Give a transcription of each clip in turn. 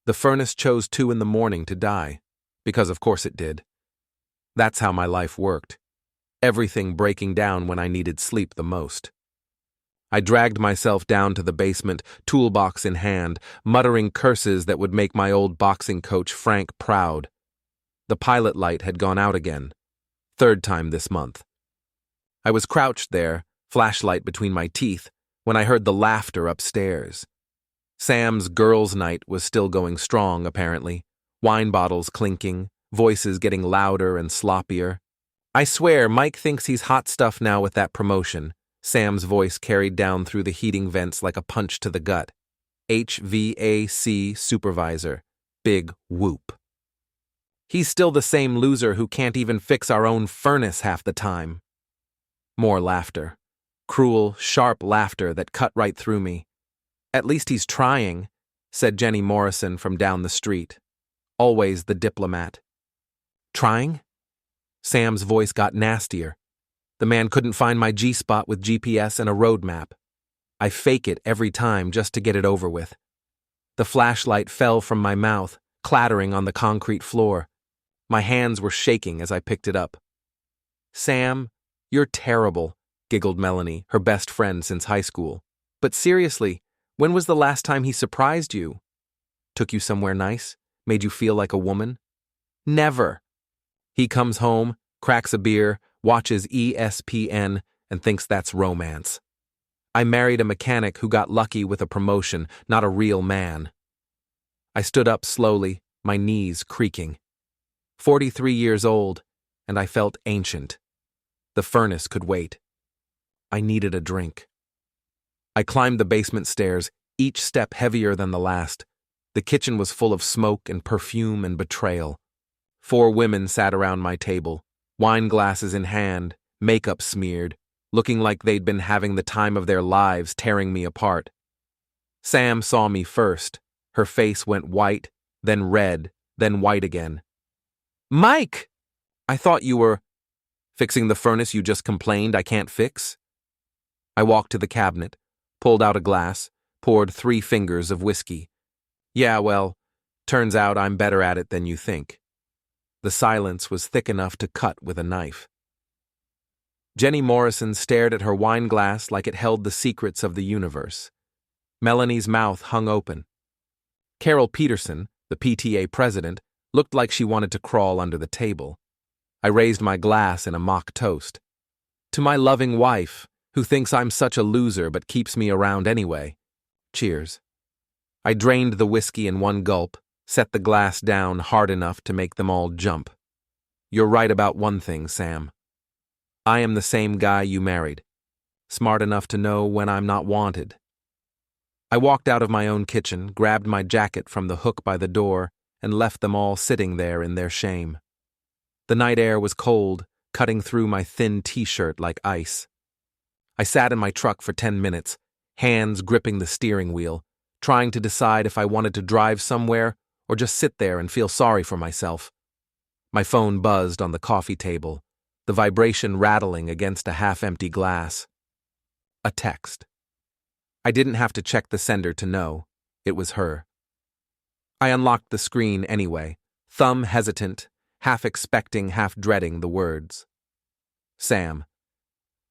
The furnace chose 2 in the morning to die, because of course it did. That's how my life worked. Everything breaking down when I needed sleep the most. I dragged myself down to the basement, toolbox in hand, muttering curses that would make my old boxing coach Frank proud. The pilot light had gone out again. 3rd time this month. I was crouched there, flashlight between my teeth, when I heard the laughter upstairs. Sam's girls' night was still going strong, apparently. Wine bottles clinking, voices getting louder and sloppier. I swear Mike thinks he's hot stuff now with that promotion. Sam's voice carried down through the heating vents like a punch to the gut. HVAC supervisor. Big whoop. He's still the same loser who can't even fix our own furnace half the time. More laughter. Cruel, sharp laughter that cut right through me. At least he's trying, said Jenny Morrison from down the street. Always the diplomat. Trying? Sam's voice got nastier. The man couldn't find my G-spot with GPS and a road map. I fake it every time just to get it over with. The flashlight fell from my mouth, clattering on the concrete floor. My hands were shaking as I picked it up. Sam, you're terrible, giggled Melanie, her best friend since high school. But seriously, when was the last time he surprised you? Took you somewhere nice? Made you feel like a woman? Never. He comes home, cracks a beer, watches ESPN, and thinks that's romance. I married a mechanic who got lucky with a promotion, not a real man. I stood up slowly, my knees creaking. 43 years old, and I felt ancient. The furnace could wait. I needed a drink. I climbed the basement stairs, each step heavier than the last. The kitchen was full of smoke and perfume and betrayal. 4 women sat around my table, wine glasses in hand, makeup smeared, looking like they'd been having the time of their lives tearing me apart. Sam saw me first. Her face went white, then red, then white again. Mike! I thought you were fixing the furnace you just complained I can't fix. I walked to the cabinet, pulled out a glass, poured 3 fingers of whiskey. Yeah, well, turns out I'm better at it than you think. The silence was thick enough to cut with a knife. Jenny Morrison stared at her wine glass like it held the secrets of the universe. Melanie's mouth hung open. Carol Peterson, the PTA president, looked like she wanted to crawl under the table. I raised my glass in a mock toast. To my loving wife, who thinks I'm such a loser but keeps me around anyway. Cheers. I drained the whiskey in one gulp, set the glass down hard enough to make them all jump. You're right about one thing, Sam. I am the same guy you married. Smart enough to know when I'm not wanted. I walked out of my own kitchen, grabbed my jacket from the hook by the door, and left them all sitting there in their shame. The night air was cold, cutting through my thin t-shirt like ice. I sat in my truck for 10 minutes, hands gripping the steering wheel, trying to decide if I wanted to drive somewhere or just sit there and feel sorry for myself. My phone buzzed on the coffee table, the vibration rattling against a half-empty glass. A text. I didn't have to check the sender to know. It was her. I unlocked the screen anyway, thumb hesitant, half expecting, half dreading the words. Sam.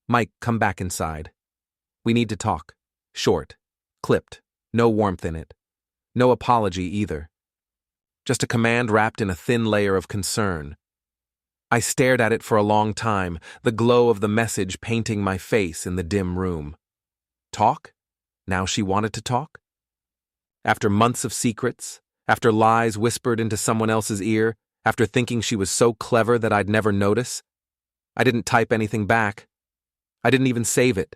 Mike, come back inside. We need to talk. Short. Clipped. No warmth in it. No apology either. Just a command wrapped in a thin layer of concern. I stared at it for a long time, the glow of the message painting my face in the dim room. Talk? Now she wanted to talk? After months of secrets, after lies whispered into someone else's ear, after thinking she was so clever that I'd never notice, I didn't type anything back. I didn't even save it.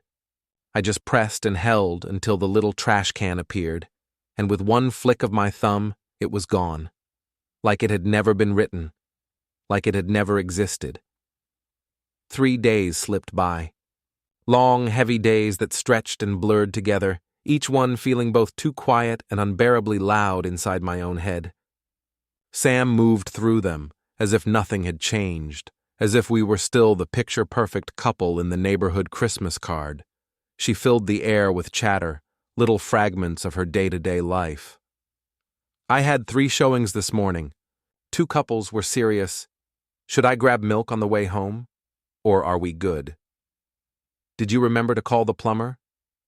I just pressed and held until the little trash can appeared, and with one flick of my thumb, it was gone. Like it had never been written. Like it had never existed. 3 days slipped by. Long, heavy days that stretched and blurred together, each one feeling both too quiet and unbearably loud inside my own head. Sam moved through them, as if nothing had changed, as if we were still the picture-perfect couple in the neighborhood Christmas card. She filled the air with chatter, little fragments of her day-to-day life. I had 3 showings this morning. 2 couples were serious. Should I grab milk on the way home? Or are we good? Did you remember to call the plumber?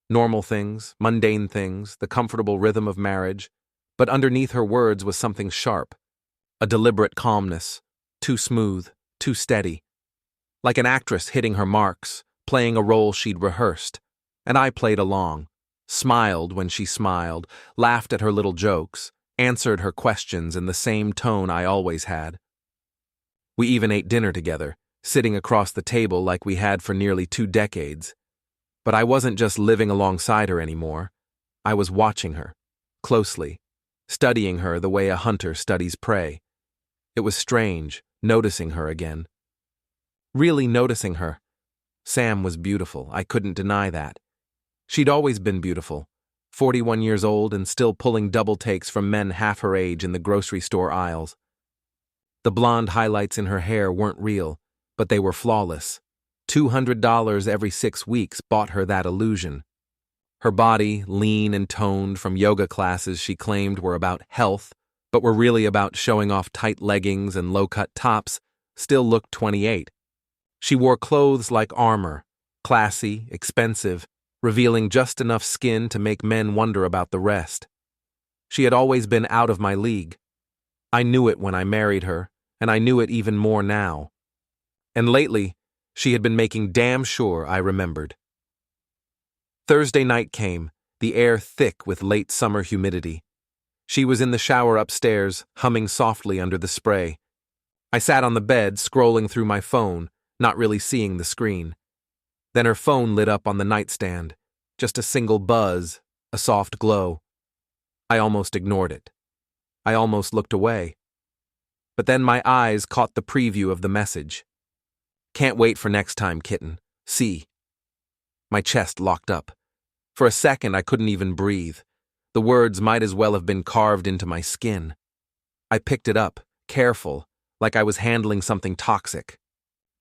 Normal things, mundane things, the comfortable rhythm of marriage. But underneath her words was something sharp. A deliberate calmness. Too smooth, too steady. Like an actress hitting her marks, playing a role she'd rehearsed. And I played along. Smiled when she smiled, laughed at her little jokes, answered her questions in the same tone I always had. We even ate dinner together, sitting across the table like we had for nearly 2 decades. But I wasn't just living alongside her anymore. I was watching her, closely, studying her the way a hunter studies prey. It was strange, noticing her again. Really noticing her. Sam was beautiful, I couldn't deny that. She'd always been beautiful, 41 years old and still pulling double takes from men half her age in the grocery store aisles. The blonde highlights in her hair weren't real, but they were flawless. $200 every 6 weeks bought her that illusion. Her body, lean and toned from yoga classes she claimed were about health, but were really about showing off tight leggings and low-cut tops, still looked 28. She wore clothes like armor, classy, expensive, revealing just enough skin to make men wonder about the rest. She had always been out of my league. I knew it when I married her, and I knew it even more now. And lately, she had been making damn sure I remembered. Thursday night came, the air thick with late summer humidity. She was in the shower upstairs, humming softly under the spray. I sat on the bed, scrolling through my phone, not really seeing the screen. Then her phone lit up on the nightstand, just a single buzz, a soft glow. I almost ignored it. I almost looked away. But then my eyes caught the preview of the message. Can't wait for next time, kitten. See. My chest locked up. For a second, I couldn't even breathe. The words might as well have been carved into my skin. I picked it up, careful, like I was handling something toxic.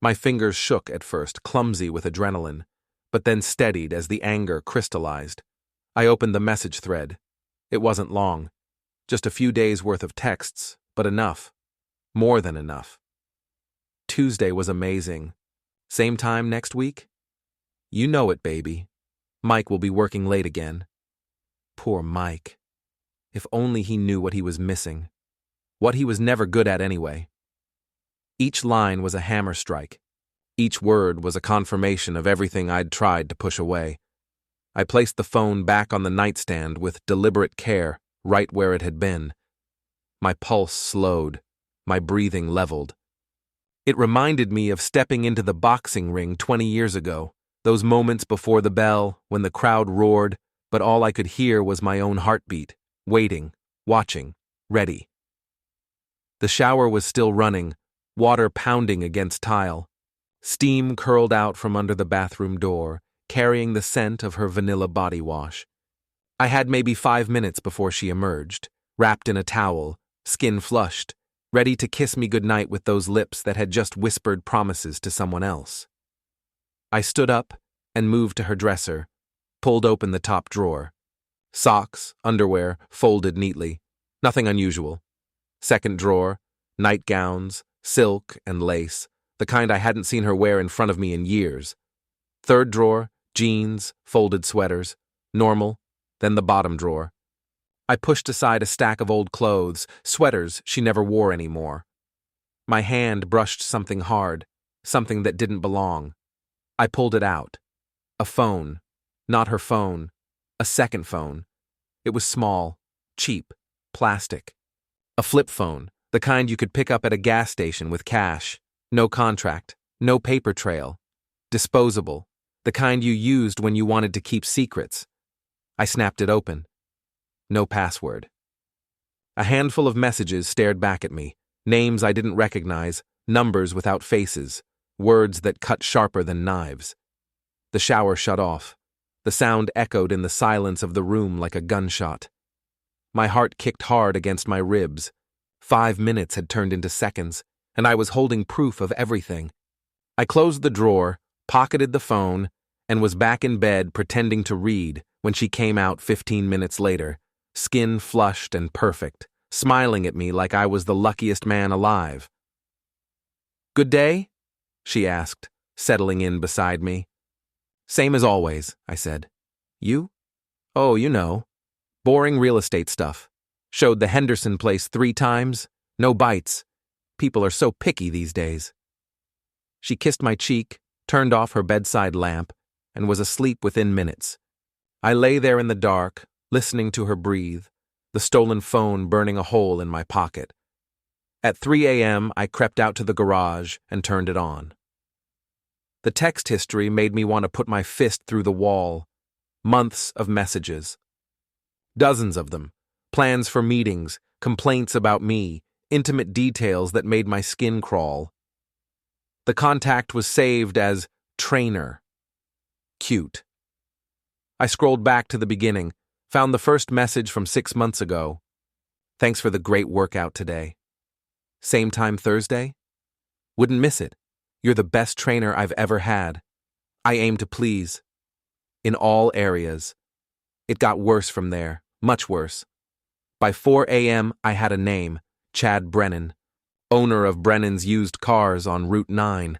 My fingers shook at first, clumsy with adrenaline, but then steadied as the anger crystallized. I opened the message thread. It wasn't long. Just a few days' worth of texts, but enough. More than enough. Tuesday was amazing. Same time next week? You know it, baby. Mike will be working late again. Poor Mike. If only he knew what he was missing. What he was never good at anyway. Each line was a hammer strike. Each word was a confirmation of everything I'd tried to push away. I placed the phone back on the nightstand with deliberate care, right where it had been. My pulse slowed, my breathing leveled. It reminded me of stepping into the boxing ring 20 years ago, those moments before the bell, when the crowd roared, but all I could hear was my own heartbeat, waiting, watching, ready. The shower was still running, water pounding against tile. Steam curled out from under the bathroom door, carrying the scent of her vanilla body wash. I had maybe 5 minutes before she emerged, wrapped in a towel, skin flushed, ready to kiss me goodnight with those lips that had just whispered promises to someone else. I stood up and moved to her dresser, pulled open the top drawer. Socks, underwear, folded neatly. Nothing unusual. Second drawer, nightgowns, silk and lace, the kind I hadn't seen her wear in front of me in years. Third drawer, jeans, folded sweaters, normal, then the bottom drawer. I pushed aside a stack of old clothes, sweaters she never wore anymore. My hand brushed something hard, something that didn't belong. I pulled it out. A phone. Not her phone. A second phone. It was small, cheap, plastic. A flip phone, the kind you could pick up at a gas station with cash. No contract, no paper trail. Disposable, the kind you used when you wanted to keep secrets. I snapped it open. No password. A handful of messages stared back at me, names I didn't recognize, numbers without faces, words that cut sharper than knives. The shower shut off. The sound echoed in the silence of the room like a gunshot. My heart kicked hard against my ribs. 5 minutes had turned into seconds, and I was holding proof of everything. I closed the drawer, pocketed the phone, and was back in bed pretending to read when she came out 15 minutes later, skin flushed and perfect, smiling at me like I was the luckiest man alive. "Good day?" she asked, settling in beside me. "Same as always," I said. "You?" "Oh, you know. Boring real estate stuff. Showed the Henderson place 3 times. No bites. People are so picky these days." She kissed my cheek, turned off her bedside lamp, and was asleep within minutes. I lay there in the dark, listening to her breathe, the stolen phone burning a hole in my pocket. At 3 a.m., I crept out to the garage and turned it on. The text history made me want to put my fist through the wall. Months of messages. Dozens of them. Plans for meetings, complaints about me, intimate details that made my skin crawl. The contact was saved as trainer. Cute. I scrolled back to the beginning, found the first message from 6 months ago. "Thanks for the great workout today. Same time Thursday? Wouldn't miss it. You're the best trainer I've ever had. I aim to please. In all areas." It got worse from there, much worse. By 4 a.m., I had a name, Chad Brennan, owner of Brennan's used cars on Route 9.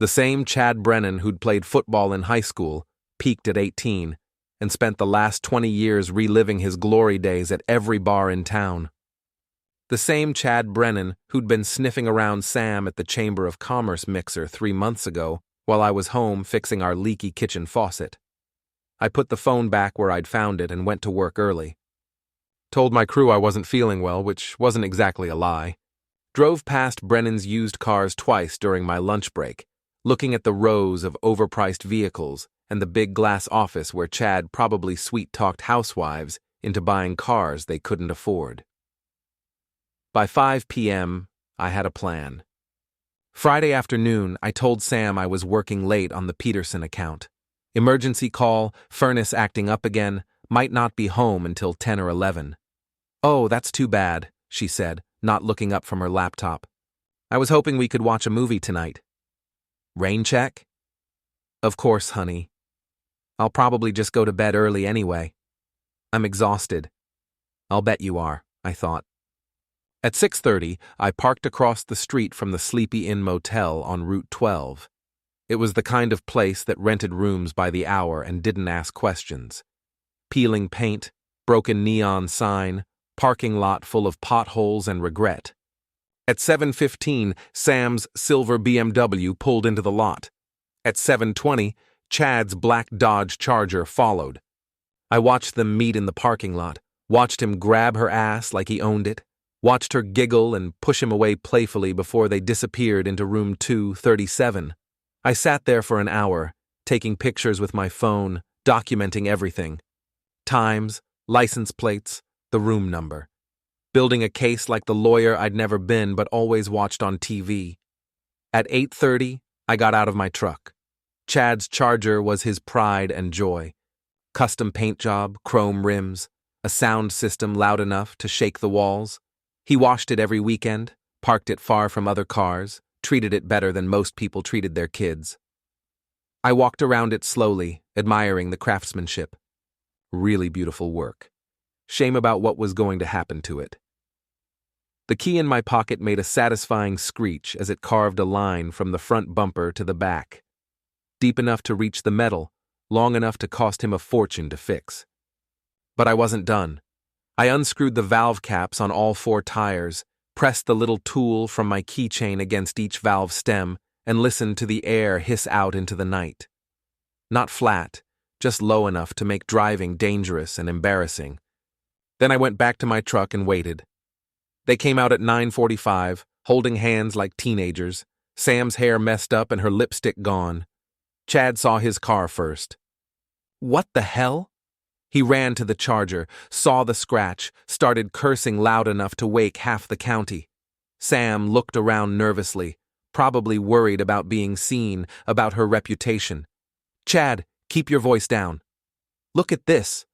The same Chad Brennan who'd played football in high school, peaked at 18, and spent the last 20 years reliving his glory days at every bar in town. The same Chad Brennan who'd been sniffing around Sam at the Chamber of Commerce mixer 3 months ago while I was home fixing our leaky kitchen faucet. I put the phone back where I'd found it and went to work early. Told my crew I wasn't feeling well, which wasn't exactly a lie. Drove past Brennan's used cars twice during my lunch break, looking at the rows of overpriced vehicles and the big glass office where Chad probably sweet-talked housewives into buying cars they couldn't afford. By 5 p.m., I had a plan. Friday afternoon, I told Sam I was working late on the Peterson account. Emergency call, furnace acting up again, might not be home until 10 or 11. "Oh, that's too bad," she said, not looking up from her laptop. "I was hoping we could watch a movie tonight." "Rain check?" "Of course, honey. I'll probably just go to bed early anyway. I'm exhausted." "I'll bet you are," I thought. At 6:30, I parked across the street from the Sleepy Inn Motel on Route 12. It was the kind of place that rented rooms by the hour and didn't ask questions. Peeling paint, broken neon sign, parking lot full of potholes and regret. At 7:15, Sam's silver BMW pulled into the lot. At 7:20, Chad's black Dodge Charger followed. I watched them meet in the parking lot, watched him grab her ass like he owned it, watched her giggle and push him away playfully before they disappeared into room 237. I sat there for an hour, taking pictures with my phone, documenting everything. Times, license plates, the room number. Building a case like the lawyer I'd never been but always watched on TV. At 8:30, I got out of my truck. Chad's Charger was his pride and joy. Custom paint job, chrome rims, a sound system loud enough to shake the walls. He washed it every weekend, parked it far from other cars, treated it better than most people treated their kids. I walked around it slowly, admiring the craftsmanship. Really beautiful work. Shame about what was going to happen to it. The key in my pocket made a satisfying screech as it carved a line from the front bumper to the back. Deep enough to reach the metal, long enough to cost him a fortune to fix. But I wasn't done. I unscrewed the valve caps on all 4 tires, pressed the little tool from my keychain against each valve stem, and listened to the air hiss out into the night. Not flat, just low enough to make driving dangerous and embarrassing. Then I went back to my truck and waited. They came out at 9:45, holding hands like teenagers, Sam's hair messed up and her lipstick gone. Chad saw his car first. "What the hell?" He ran to the Charger, saw the scratch, started cursing loud enough to wake half the county. Sam looked around nervously, probably worried about being seen, about her reputation. "Chad, keep your voice down. Look at this.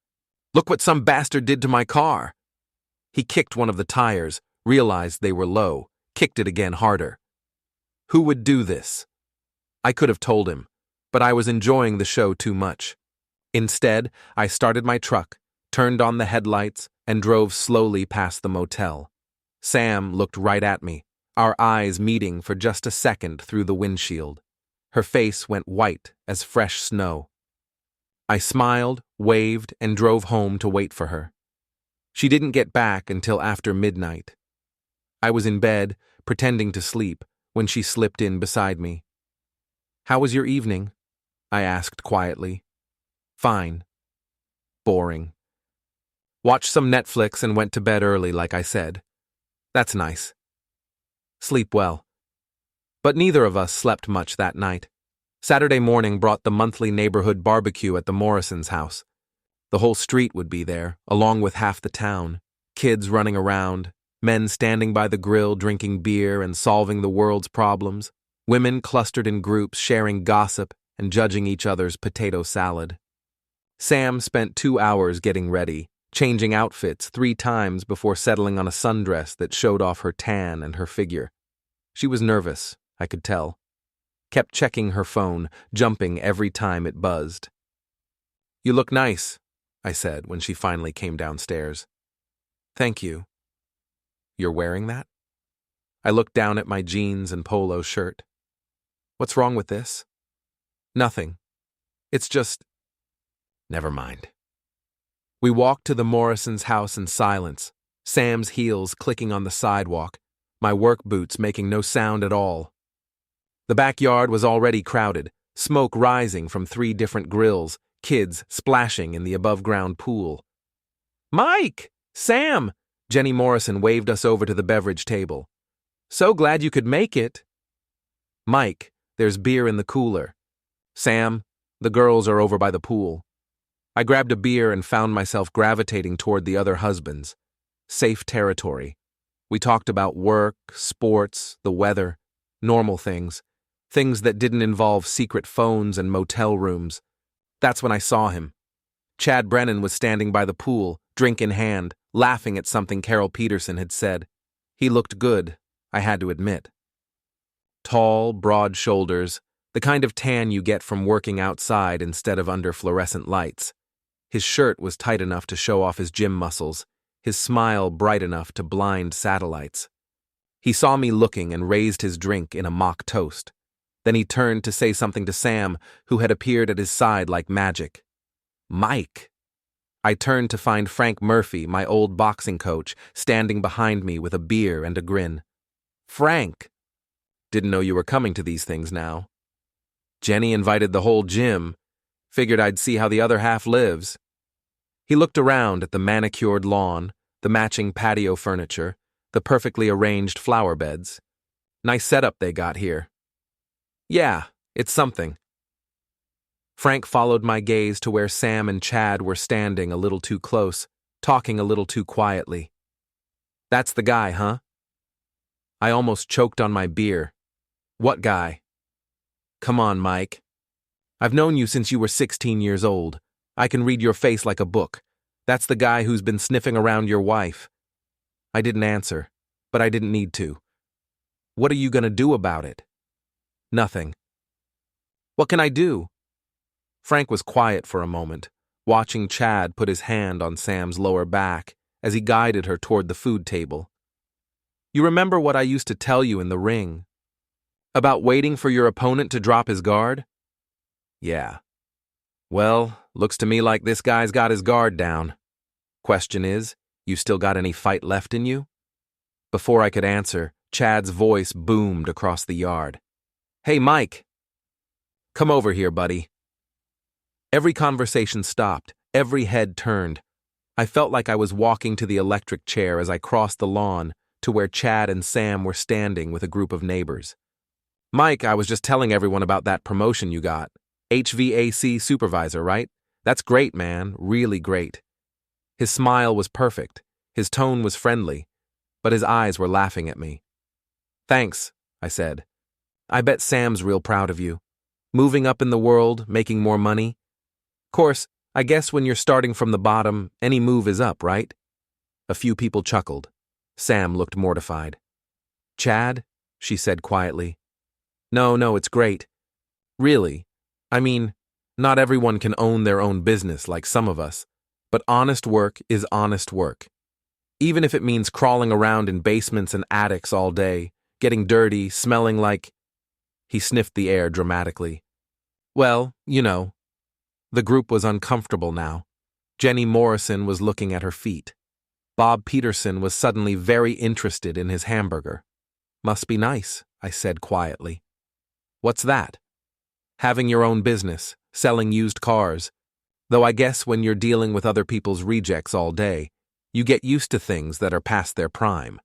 Look what some bastard did to my car." He kicked one of the tires, realized they were low, kicked it again harder. Who would do this? I could have told him, but I was enjoying the show too much. Instead, I started my truck, turned on the headlights, and drove slowly past the motel. Sam looked right at me, our eyes meeting for just a second through the windshield. Her face went white as fresh snow. I smiled, waved, and drove home to wait for her. She didn't get back until after midnight. I was in bed, pretending to sleep, when she slipped in beside me. "How was your evening?" I asked quietly. "Fine." "Boring." "Watched some Netflix and went to bed early, like I said." "That's nice." "Sleep well." But neither of us slept much that night. Saturday morning brought the monthly neighborhood barbecue at the Morrisons' house. The whole street would be there, along with half the town. Kids running around, men standing by the grill drinking beer and solving the world's problems, women clustered in groups sharing gossip and judging each other's potato salad. Sam spent 2 hours getting ready, changing outfits 3 times before settling on a sundress that showed off her tan and her figure. She was nervous, I could tell. Kept checking her phone, jumping every time it buzzed. "You look nice," I said when she finally came downstairs. "Thank you." "You're wearing that?" I looked down at my jeans and polo shirt. "What's wrong with this?" "Nothing. It's just—" "Never mind." We walked to the Morrisons' house in silence, Sam's heels clicking on the sidewalk, my work boots making no sound at all. The backyard was already crowded, smoke rising from 3 different grills, kids splashing in the above-ground pool. "Mike! Sam!" Jenny Morrison waved us over to the beverage table. "So glad you could make it." "Mike, there's beer in the cooler." "Sam, the girls are over by the pool." I grabbed a beer and found myself gravitating toward the other husbands. Safe territory. We talked about work, sports, the weather, normal things that didn't involve secret phones and motel rooms. That's when I saw him. Chad Brennan was standing by the pool, drink in hand, laughing at something Carol Peterson had said. He looked good, I had to admit. Tall, broad shoulders, the kind of tan you get from working outside instead of under fluorescent lights. His shirt was tight enough to show off his gym muscles, his smile bright enough to blind satellites. He saw me looking and raised his drink in a mock toast. Then he turned to say something to Sam, who had appeared at his side like magic. "Mike!" I turned to find Frank Murphy, my old boxing coach, standing behind me with a beer and a grin. "Frank! Didn't know you were coming to these things now." "Jenny invited the whole gym. Figured I'd see how the other half lives." He looked around at the manicured lawn, the matching patio furniture, the perfectly arranged flower beds. "Nice setup they got here." "Yeah, it's something." Frank followed my gaze to where Sam and Chad were standing a little too close, talking a little too quietly. "That's the guy, huh?" I almost choked on my beer. "What guy?" "Come on, Mike. I've known you since you were 16 years old. I can read your face like a book. That's the guy who's been sniffing around your wife." I didn't answer, but I didn't need to. "What are you going to do about it?" "Nothing." "What can I do?" Frank was quiet for a moment, watching Chad put his hand on Sam's lower back as he guided her toward the food table. "You remember what I used to tell you in the ring? About waiting for your opponent to drop his guard?" "Yeah." "Well, looks to me like this guy's got his guard down. Question is, you still got any fight left in you?" Before I could answer, Chad's voice boomed across the yard. "Hey, Mike! Come over here, buddy." Every conversation stopped, every head turned. I felt like I was walking to the electric chair as I crossed the lawn to where Chad and Sam were standing with a group of neighbors. "Mike, I was just telling everyone about that promotion you got. HVAC supervisor, right? That's great, man, really great." His smile was perfect, his tone was friendly, but his eyes were laughing at me. "Thanks," I said. "I bet Sam's real proud of you. Moving up in the world, making more money. Course, I guess when you're starting from the bottom, any move is up, right?" A few people chuckled. Sam looked mortified. "Chad?" she said quietly. No, it's great. Really. I mean, not everyone can own their own business like some of us, but honest work is honest work. Even if it means crawling around in basements and attics all day, getting dirty, smelling like... He sniffed the air dramatically. Well, you know. The group was uncomfortable now. Jenny Morrison was looking at her feet. Bob Peterson was suddenly very interested in his hamburger. Must be nice, I said quietly. What's that? Having your own business, selling used cars. Though I guess when you're dealing with other people's rejects all day, you get used to things that are past their prime.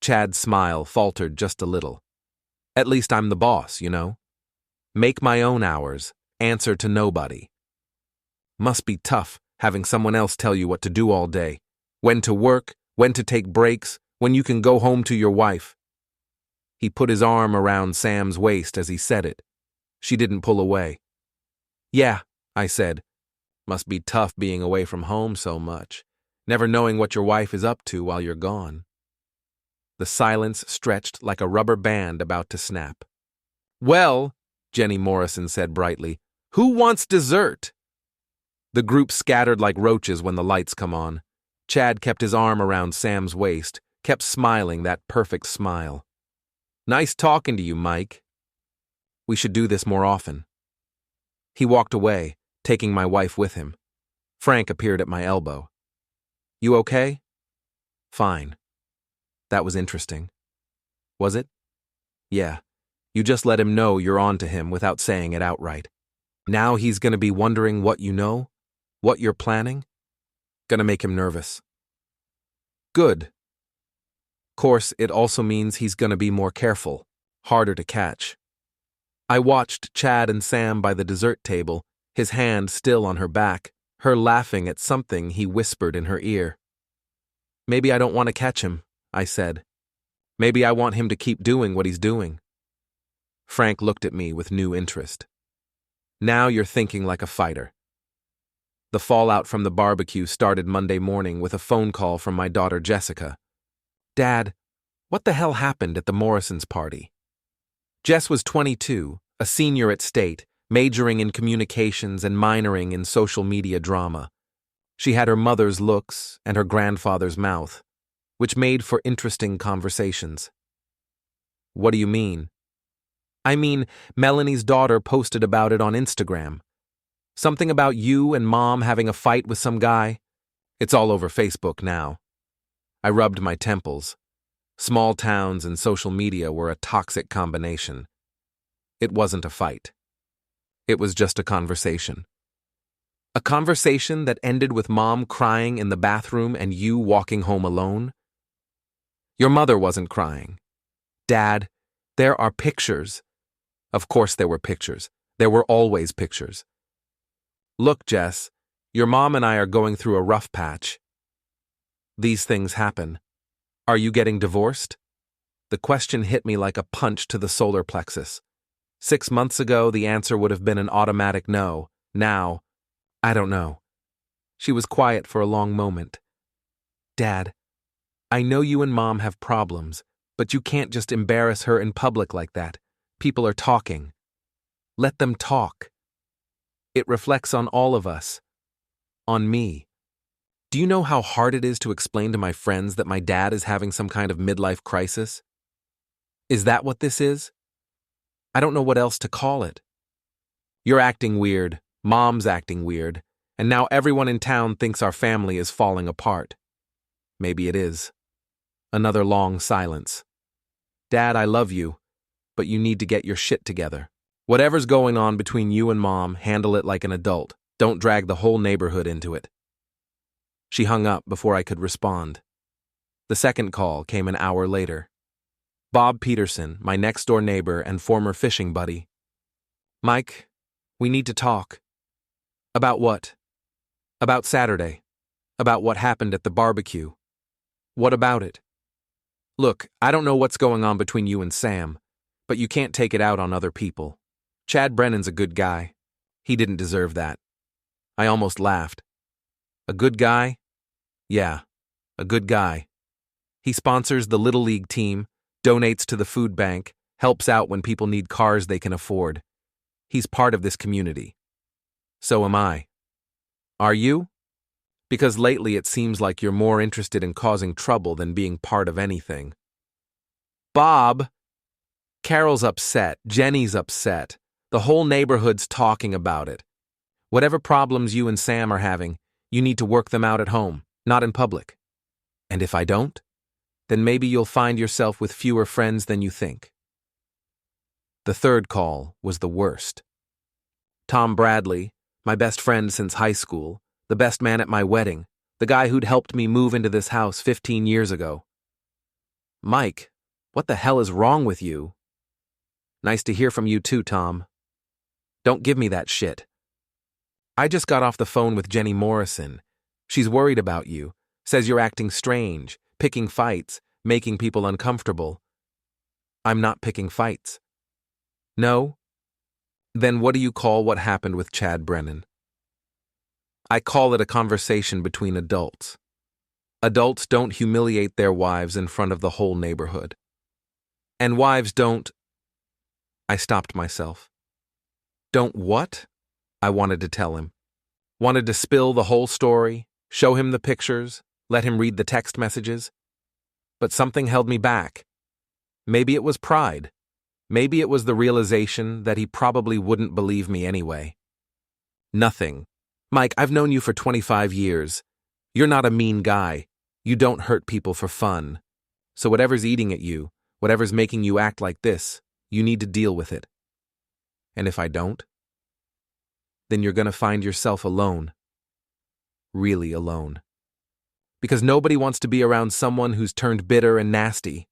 Chad's smile faltered just a little. At least I'm the boss, you know. Make my own hours, answer to nobody. Must be tough having someone else tell you what to do all day. When to work, when to take breaks, when you can go home to your wife. He put his arm around Sam's waist as he said it. She didn't pull away. Yeah, I said. Must be tough being away from home so much, never knowing what your wife is up to while you're gone. The silence stretched like a rubber band about to snap. Well, Jenny Morrison said brightly, who wants dessert? The group scattered like roaches when the lights come on. Chad kept his arm around Sam's waist, kept smiling that perfect smile. Nice talking to you, Mike. We should do this more often. He walked away, taking my wife with him. Frank appeared at my elbow. You okay? Fine. That was interesting. Was it? Yeah. You just let him know you're on to him without saying it outright. Now he's gonna be wondering what you know, what you're planning. Gonna make him nervous. Good. Course, it also means he's gonna be more careful, harder to catch. I watched Chad and Sam by the dessert table, his hand still on her back, her laughing at something he whispered in her ear. Maybe I don't want to catch him, I said. Maybe I want him to keep doing what he's doing. Frank looked at me with new interest. Now you're thinking like a fighter. The fallout from the barbecue started Monday morning with a phone call from my daughter Jessica. Dad, what the hell happened at the Morrisons' party? Jess was 22, a senior at State, majoring in communications and minoring in social media drama. She had her mother's looks and her grandfather's mouth, which made for interesting conversations. What do you mean? I mean, Melanie's daughter posted about it on Instagram. Something about you and Mom having a fight with some guy. It's all over Facebook now. I rubbed my temples. Small towns and social media were a toxic combination. It wasn't a fight. It was just a conversation. A conversation that ended with Mom crying in the bathroom and you walking home alone. Your mother wasn't crying. Dad, there are pictures. Of course there were pictures. There were always pictures. Look, Jess, your mom and I are going through a rough patch. These things happen. Are you getting divorced? The question hit me like a punch to the solar plexus. 6 months ago, the answer would have been an automatic no. Now, I don't know. She was quiet for a long moment. Dad, I know you and Mom have problems, but you can't just embarrass her in public like that. People are talking. Let them talk. It reflects on all of us. On me. Do you know how hard it is to explain to my friends that my dad is having some kind of midlife crisis? Is that what this is? I don't know what else to call it. You're acting weird, Mom's acting weird, and now everyone in town thinks our family is falling apart. Maybe it is. Another long silence. Dad, I love you, but you need to get your shit together. Whatever's going on between you and Mom, handle it like an adult. Don't drag the whole neighborhood into it. She hung up before I could respond. The second call came an hour later. Bob Peterson, my next-door neighbor and former fishing buddy. Mike, we need to talk. About what? About Saturday. About what happened at the barbecue. What about it? Look, I don't know what's going on between you and Sam, but you can't take it out on other people. Chad Brennan's a good guy. He didn't deserve that. I almost laughed. A good guy? Yeah, a good guy. He sponsors the Little League team, donates to the food bank, helps out when people need cars they can afford. He's part of this community. So am I. Are you? Because lately it seems like you're more interested in causing trouble than being part of anything. Bob! Carol's upset, Jenny's upset. The whole neighborhood's talking about it. Whatever problems you and Sam are having, you need to work them out at home, not in public. And if I don't, then maybe you'll find yourself with fewer friends than you think. The third call was the worst. Tom Bradley, my best friend since high school, the best man at my wedding, the guy who'd helped me move into this house 15 years ago. Mike, what the hell is wrong with you? Nice to hear from you too, Tom. Don't give me that shit. I just got off the phone with Jenny Morrison. She's worried about you, says you're acting strange, picking fights, making people uncomfortable. I'm not picking fights. No? Then what do you call what happened with Chad Brennan? I call it a conversation between adults. Adults don't humiliate their wives in front of the whole neighborhood. And wives don't... I stopped myself. Don't what? I wanted to tell him. Wanted to spill the whole story, show him the pictures, let him read the text messages. But something held me back. Maybe it was pride. Maybe it was the realization that he probably wouldn't believe me anyway. Nothing. Mike, I've known you for 25 years. You're not a mean guy. You don't hurt people for fun. So whatever's eating at you, whatever's making you act like this, you need to deal with it. And if I don't, then you're going to find yourself alone. Really alone. Because nobody wants to be around someone who's turned bitter and nasty.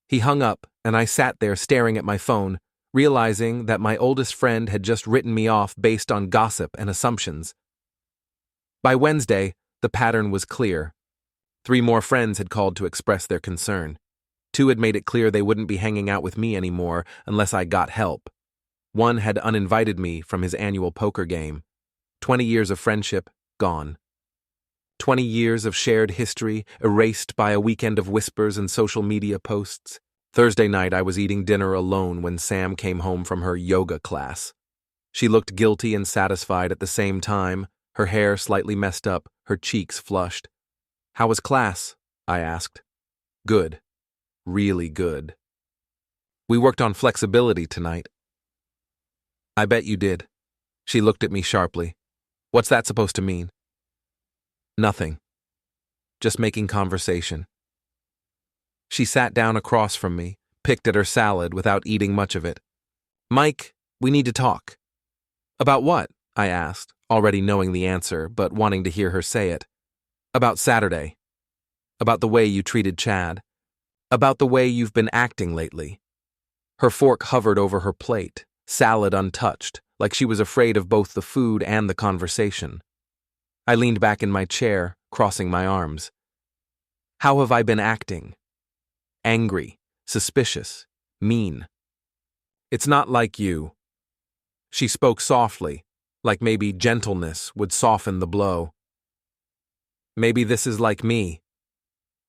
He hung up, and I sat there staring at my phone, realizing that my oldest friend had just written me off based on gossip and assumptions. By Wednesday, the pattern was clear. 3 more friends had called to express their concern. 2 had made it clear they wouldn't be hanging out with me anymore unless I got help. 1 had uninvited me from his annual poker game. 20 years of friendship, gone. 20 years of shared history, erased by a weekend of whispers and social media posts. Thursday night, I was eating dinner alone when Sam came home from her yoga class. She looked guilty and satisfied at the same time, her hair slightly messed up, her cheeks flushed. How was class? I asked. Good. Really good. We worked on flexibility tonight. I bet you did. She looked at me sharply. What's that supposed to mean? Nothing. Just making conversation. She sat down across from me, picked at her salad without eating much of it. Mike, we need to talk. About what? I asked, already knowing the answer, but wanting to hear her say it. About Saturday. About the way you treated Chad. About the way you've been acting lately. Her fork hovered over her plate, salad untouched, like she was afraid of both the food and the conversation. I leaned back in my chair, crossing my arms. How have I been acting? Angry, suspicious, mean. It's not like you. She spoke softly, like maybe gentleness would soften the blow. Maybe this is like me.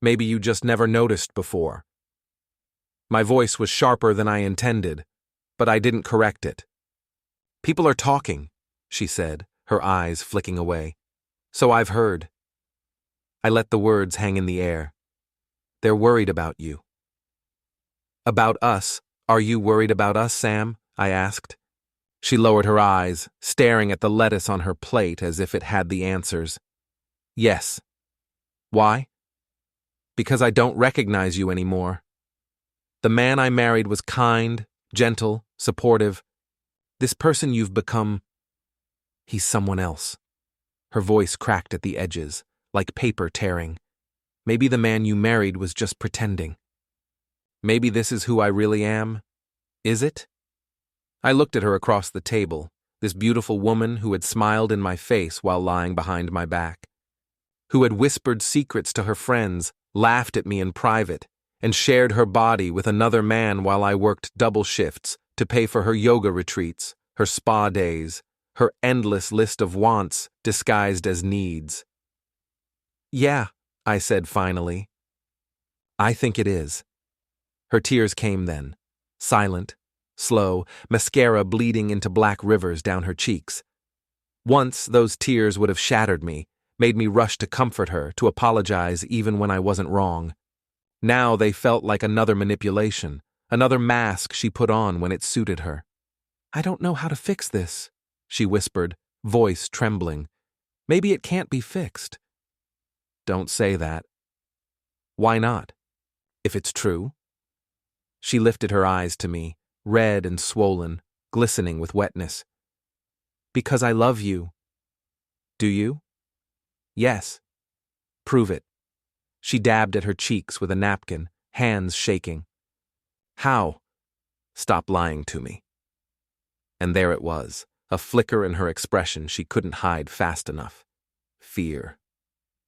Maybe you just never noticed before. My voice was sharper than I intended, but I didn't correct it. People are talking, she said, her eyes flicking away. So I've heard. I let the words hang in the air. They're worried about you. About us? Are you worried about us, Sam? I asked. She lowered her eyes, staring at the lettuce on her plate as if it had the answers. Yes. Why? Because I don't recognize you anymore. The man I married was kind, gentle, supportive. This person you've become, he's someone else. Her voice cracked at the edges, like paper tearing. Maybe the man you married was just pretending. Maybe this is who I really am. Is it? I looked at her across the table, this beautiful woman who had smiled in my face while lying behind my back, who had whispered secrets to her friends, laughed at me in private, and shared her body with another man while I worked double shifts to pay for her yoga retreats, her spa days, her endless list of wants disguised as needs. Yeah, I said finally. I think it is. Her tears came then, silent, slow, mascara bleeding into black rivers down her cheeks. Once those tears would have shattered me, made me rush to comfort her, to apologize even when I wasn't wrong. Now they felt like another manipulation, another mask she put on when it suited her. "I don't know how to fix this," she whispered, voice trembling. "Maybe it can't be fixed." "Don't say that." "Why not? If it's true?" She lifted her eyes to me, red and swollen, glistening with wetness. "Because I love you." "Do you?" "Yes." "Prove it." She dabbed at her cheeks with a napkin, hands shaking. "How?" "Stop lying to me." And there it was, a flicker in her expression she couldn't hide fast enough. Fear.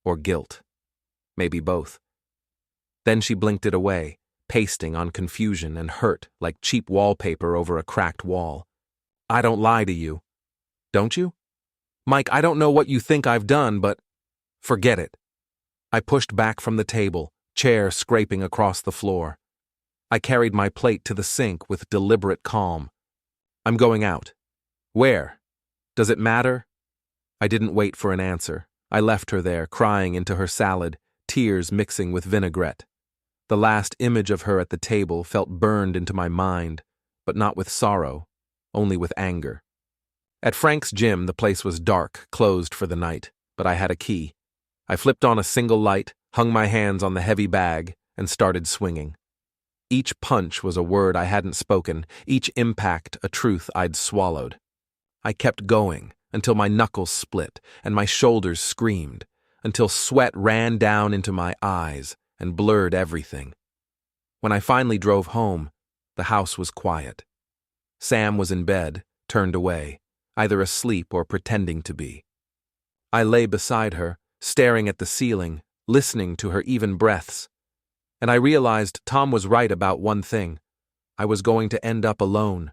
Or guilt. Maybe both. Then she blinked it away, pasting on confusion and hurt like cheap wallpaper over a cracked wall. "I don't lie to you." "Don't you?" "Mike, I don't know what you think I've done, but—" "Forget it." I pushed back from the table, chair scraping across the floor. I carried my plate to the sink with deliberate calm. "I'm going out." "Where? Does it matter?" I didn't wait for an answer. I left her there, crying into her salad, tears mixing with vinaigrette. The last image of her at the table felt burned into my mind, but not with sorrow, only with anger. At Frank's gym, the place was dark, closed for the night, but I had a key. I flipped on a single light, hung my hands on the heavy bag, and started swinging. Each punch was a word I hadn't spoken, each impact a truth I'd swallowed. I kept going until my knuckles split and my shoulders screamed, until sweat ran down into my eyes and blurred everything. When I finally drove home, the house was quiet. Sam was in bed, turned away, either asleep or pretending to be. I lay beside her, staring at the ceiling, listening to her even breaths. And I realized Tom was right about one thing. I was going to end up alone.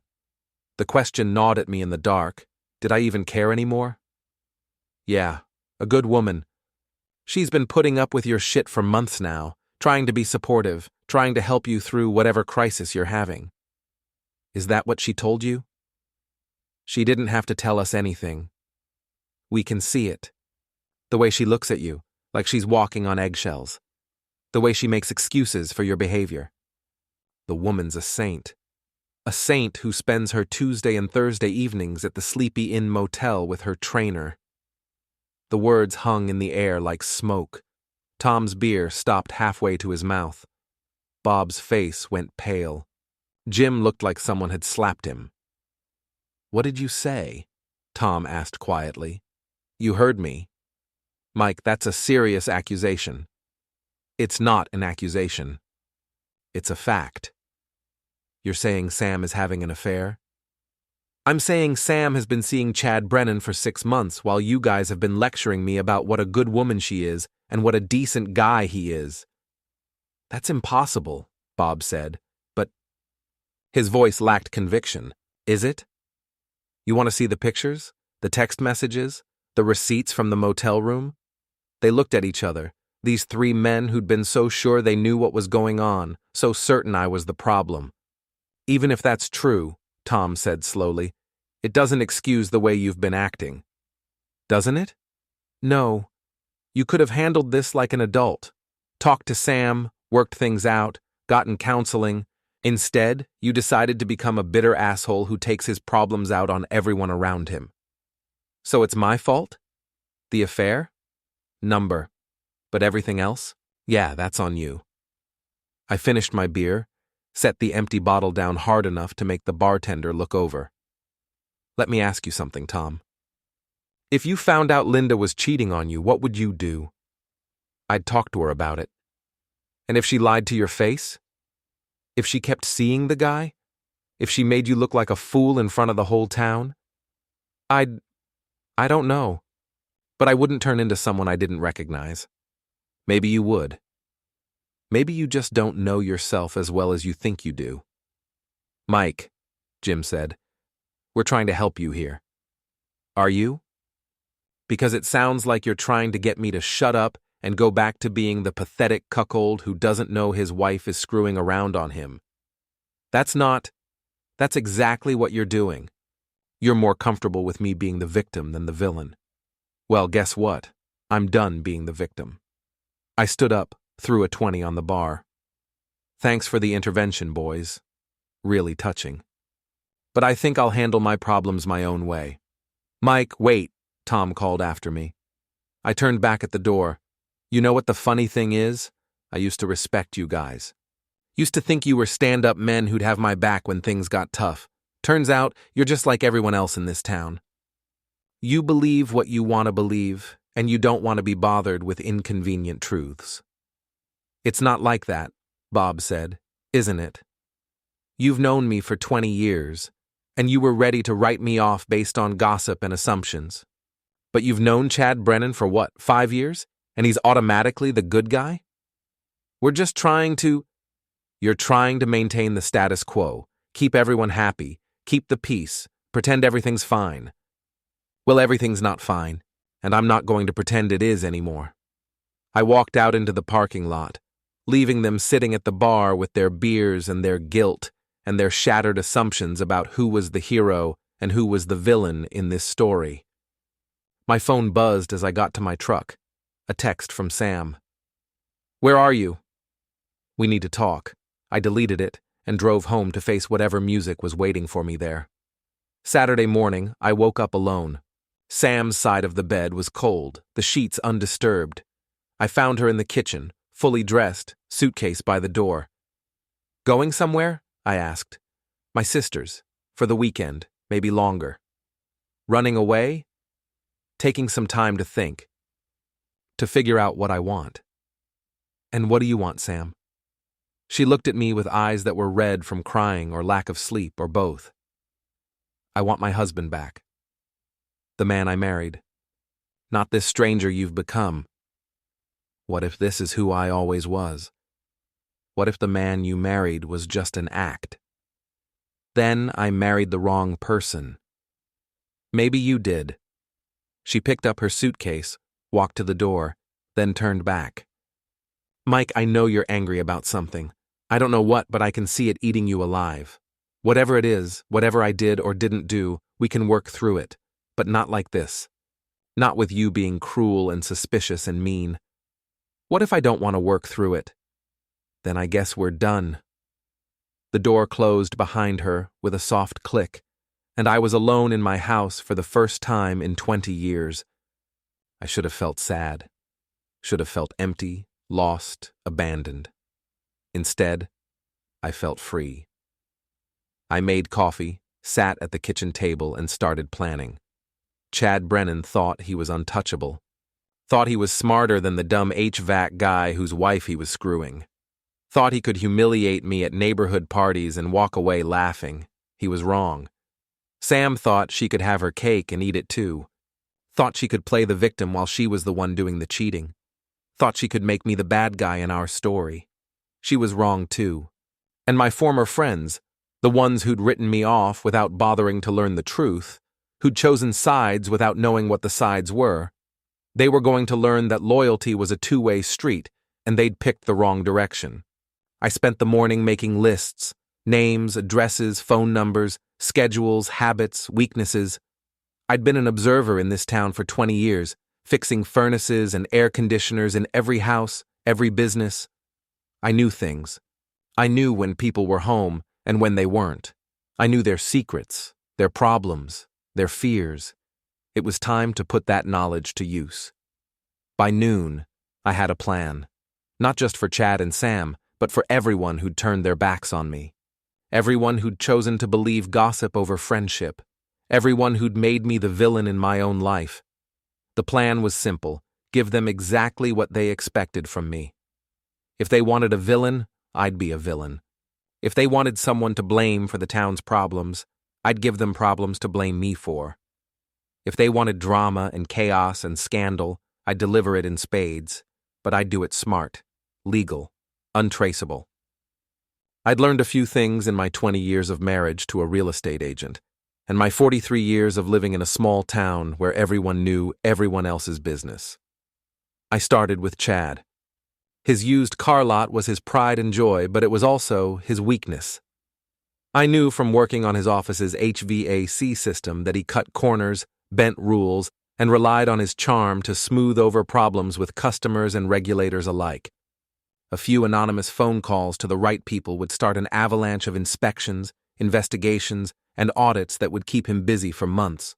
The question gnawed at me in the dark. Did I even care anymore? "Yeah, a good woman. She's been putting up with your shit for months now, trying to be supportive, trying to help you through whatever crisis you're having." "Is that what she told you?" "She didn't have to tell us anything. We can see it. The way she looks at you, like she's walking on eggshells. The way she makes excuses for your behavior. The woman's a saint. A saint who spends her Tuesday and Thursday evenings at the Sleepy Inn motel with her trainer." The words hung in the air like smoke. Tom's beer stopped halfway to his mouth. Bob's face went pale. Jim looked like someone had slapped him. "What did you say?" Tom asked quietly. "You heard me." "Mike, that's a serious accusation." "It's not an accusation. It's a fact." "You're saying Sam is having an affair?" "I'm saying Sam has been seeing Chad Brennan for 6 months while you guys have been lecturing me about what a good woman she is and what a decent guy he is." "That's impossible," Bob said, "but—" His voice lacked conviction. "Is it? You want to see the pictures? The text messages? The receipts from the motel room?" They looked at each other, these 3 men who'd been so sure they knew what was going on, so certain I was the problem. "Even if that's true," Tom said slowly, "it doesn't excuse the way you've been acting." "Doesn't it?" "No. You could have handled this like an adult. Talked to Sam, worked things out, gotten counseling. Instead, you decided to become a bitter asshole who takes his problems out on everyone around him. So it's my fault? The affair? Number. But everything else? Yeah, that's on you." I finished my beer, set the empty bottle down hard enough to make the bartender look over. "Let me ask you something, Tom. If you found out Linda was cheating on you, what would you do?" "I'd talk to her about it." "And if she lied to your face? If she kept seeing the guy? If she made you look like a fool in front of the whole town?" I don't know. But I wouldn't turn into someone I didn't recognize. Maybe you would. Maybe you just don't know yourself as well as you think you do." "Mike," Jim said, "we're trying to help you here." "Are you?" "Because it sounds like you're trying to get me to shut up and go back to being the pathetic cuckold who doesn't know his wife is screwing around on him. That's exactly what you're doing. You're more comfortable with me being the victim than the villain. Well, guess what? I'm done being the victim. I stood up, threw a 20 on the bar. Thanks for the intervention, boys. Really touching. But I think I'll handle my problems my own way. Mike, wait, Tom called after me. I turned back at the door. You know what the funny thing is? I used to respect you guys. Used to think you were stand-up men who'd have my back when things got tough. Turns out, you're just like everyone else in this town. You believe what you want to believe, and you don't want to be bothered with inconvenient truths. It's not like that, Bob said, isn't it? You've known me for 20 years, and you were ready to write me off based on gossip and assumptions. But you've known Chad Brennan for what, 5 years? And he's automatically the good guy? We're just trying to... You're trying to maintain the status quo, keep everyone happy, keep the peace, pretend everything's fine. Well, everything's not fine, and I'm not going to pretend it is anymore. I walked out into the parking lot, leaving them sitting at the bar with their beers and their guilt and their shattered assumptions about who was the hero and who was the villain in this story. My phone buzzed as I got to my truck. A text from Sam. Where are you? We need to talk. I deleted it and drove home to face whatever music was waiting for me there. Saturday morning, I woke up alone. Sam's side of the bed was cold, the sheets undisturbed. I found her in the kitchen, fully dressed, suitcase by the door. Going somewhere? I asked. My sister's, for the weekend, maybe longer. Running away? Taking some time to think. To figure out what I want. And what do you want, Sam? She looked at me with eyes that were red from crying or lack of sleep or both. I want my husband back. The man I married. Not this stranger you've become. What if this is who I always was? What if the man you married was just an act? Then I married the wrong person. Maybe you did. She picked up her suitcase, walked to the door, then turned back. Mike, I know you're angry about something. I don't know what, but I can see it eating you alive. Whatever it is, whatever I did or didn't do, we can work through it, but not like this. Not with you being cruel and suspicious and mean. What if I don't want to work through it? Then I guess we're done. The door closed behind her with a soft click, and I was alone in my house for the first time in 20 years. I should have felt sad. Should have felt empty, lost, abandoned. Instead, I felt free. I made coffee, sat at the kitchen table, and started planning. Chad Brennan thought he was untouchable. Thought he was smarter than the dumb HVAC guy whose wife he was screwing. Thought he could humiliate me at neighborhood parties and walk away laughing. He was wrong. Sam thought she could have her cake and eat it too. Thought she could play the victim while she was the one doing the cheating. Thought she could make me the bad guy in our story. She was wrong too. And my former friends, the ones who'd written me off without bothering to learn the truth, who'd chosen sides without knowing what the sides were, they were going to learn that loyalty was a two-way street, and they'd picked the wrong direction. I spent the morning making lists, names, addresses, phone numbers, schedules, habits, weaknesses. I'd been an observer in this town for 20 years, fixing furnaces and air conditioners in every house, every business. I knew things. I knew when people were home and when they weren't. I knew their secrets, their problems, their fears. It was time to put that knowledge to use. By noon, I had a plan. Not just for Chad and Sam, but for everyone who'd turned their backs on me. Everyone who'd chosen to believe gossip over friendship. Everyone who'd made me the villain in my own life. The plan was simple. Give them exactly what they expected from me. If they wanted a villain, I'd be a villain. If they wanted someone to blame for the town's problems, I'd give them problems to blame me for. If they wanted drama and chaos and scandal, I'd deliver it in spades, but I'd do it smart, legal, untraceable. I'd learned a few things in my 20 years of marriage to a real estate agent, and my 43 years of living in a small town where everyone knew everyone else's business. I started with Chad. His used car lot was his pride and joy, but it was also his weakness. I knew from working on his office's HVAC system that he cut corners, bent rules, and relied on his charm to smooth over problems with customers and regulators alike. A few anonymous phone calls to the right people would start an avalanche of inspections, investigations, and audits that would keep him busy for months.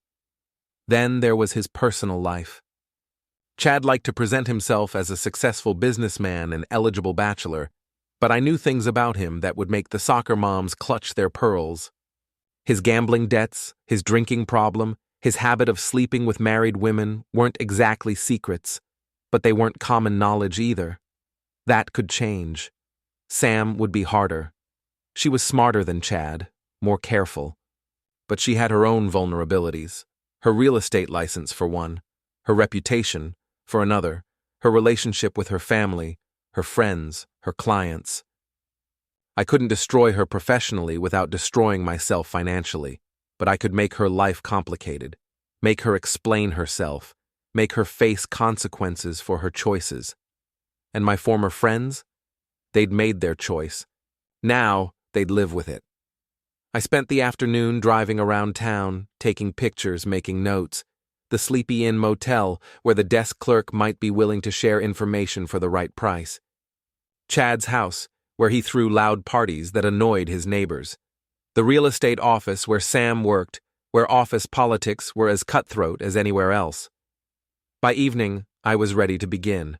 Then there was his personal life. Chad liked to present himself as a successful businessman and eligible bachelor, but I knew things about him that would make the soccer moms clutch their pearls. His gambling debts, his drinking problem, his habit of sleeping with married women weren't exactly secrets, but they weren't common knowledge either. That could change. Sam would be harder. She was smarter than Chad, more careful. But she had her own vulnerabilities. Her real estate license, for one. Her reputation, for another. Her relationship with her family, her friends, her clients. I couldn't destroy her professionally without destroying myself financially, but I could make her life complicated, make her explain herself, make her face consequences for her choices. And my former friends? They'd made their choice. Now, they'd live with it. I spent the afternoon driving around town, taking pictures, making notes. The Sleepy Inn motel, where the desk clerk might be willing to share information for the right price. Chad's house, where he threw loud parties that annoyed his neighbors. The real estate office where Sam worked, where office politics were as cutthroat as anywhere else. By evening, I was ready to begin.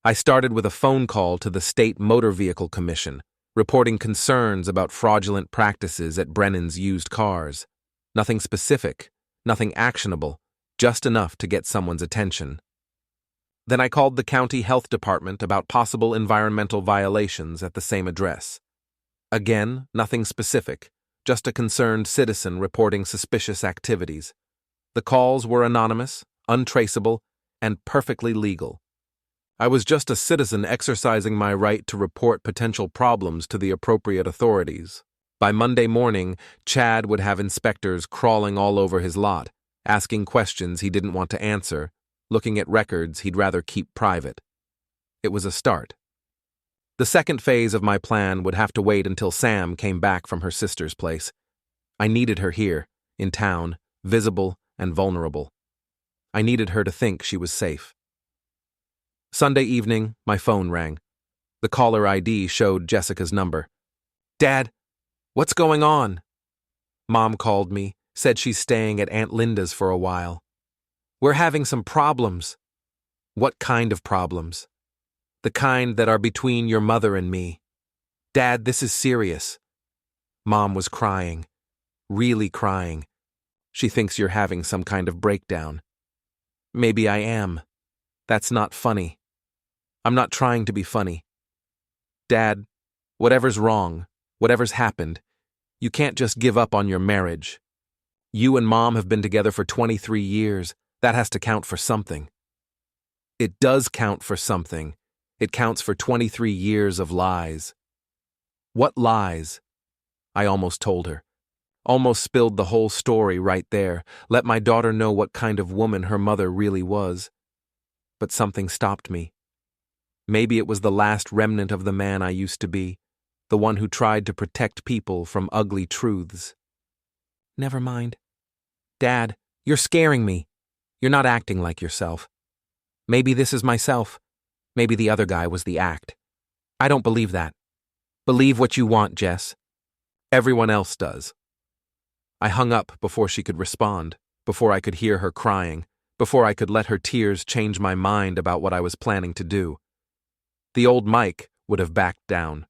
I started with a phone call to the State Motor Vehicle Commission, reporting concerns about fraudulent practices at Brennan's used cars. Nothing specific, nothing actionable, just enough to get someone's attention. Then I called the county health department about possible environmental violations at the same address. Again, nothing specific, just a concerned citizen reporting suspicious activities. The calls were anonymous, untraceable, and perfectly legal. I was just a citizen exercising my right to report potential problems to the appropriate authorities. By Monday morning, Chad would have inspectors crawling all over his lot, asking questions he didn't want to answer, looking at records he'd rather keep private. It was a start. The second phase of my plan would have to wait until Sam came back from her sister's place. I needed her here, in town, visible and vulnerable. I needed her to think she was safe. Sunday evening, my phone rang. The caller ID showed Jessica's number. "Dad, what's going on?" Mom called me, said she's staying at Aunt Linda's for a while. "We're having some problems." "What kind of problems?" "The kind that are between your mother and me." "Dad, this is serious." Mom was crying, really crying. "She thinks you're having some kind of breakdown." "Maybe I am. That's not funny. I'm not trying to be funny." "Dad, whatever's wrong, whatever's happened, you can't just give up on your marriage. You and Mom have been together for 23 years. That has to count for something." "It does count for something. It counts for 23 years of lies." "What lies?" I almost told her. Almost spilled the whole story right there, let my daughter know what kind of woman her mother really was. But something stopped me. Maybe it was the last remnant of the man I used to be, the one who tried to protect people from ugly truths. "Never mind." "Dad, you're scaring me. You're not acting like yourself. Maybe this is myself. Maybe the other guy was the act. I don't believe that. Believe what you want, Jess. Everyone else does." I hung up before she could respond, before I could hear her crying, before I could let her tears change my mind about what I was planning to do. The old Mike would have backed down.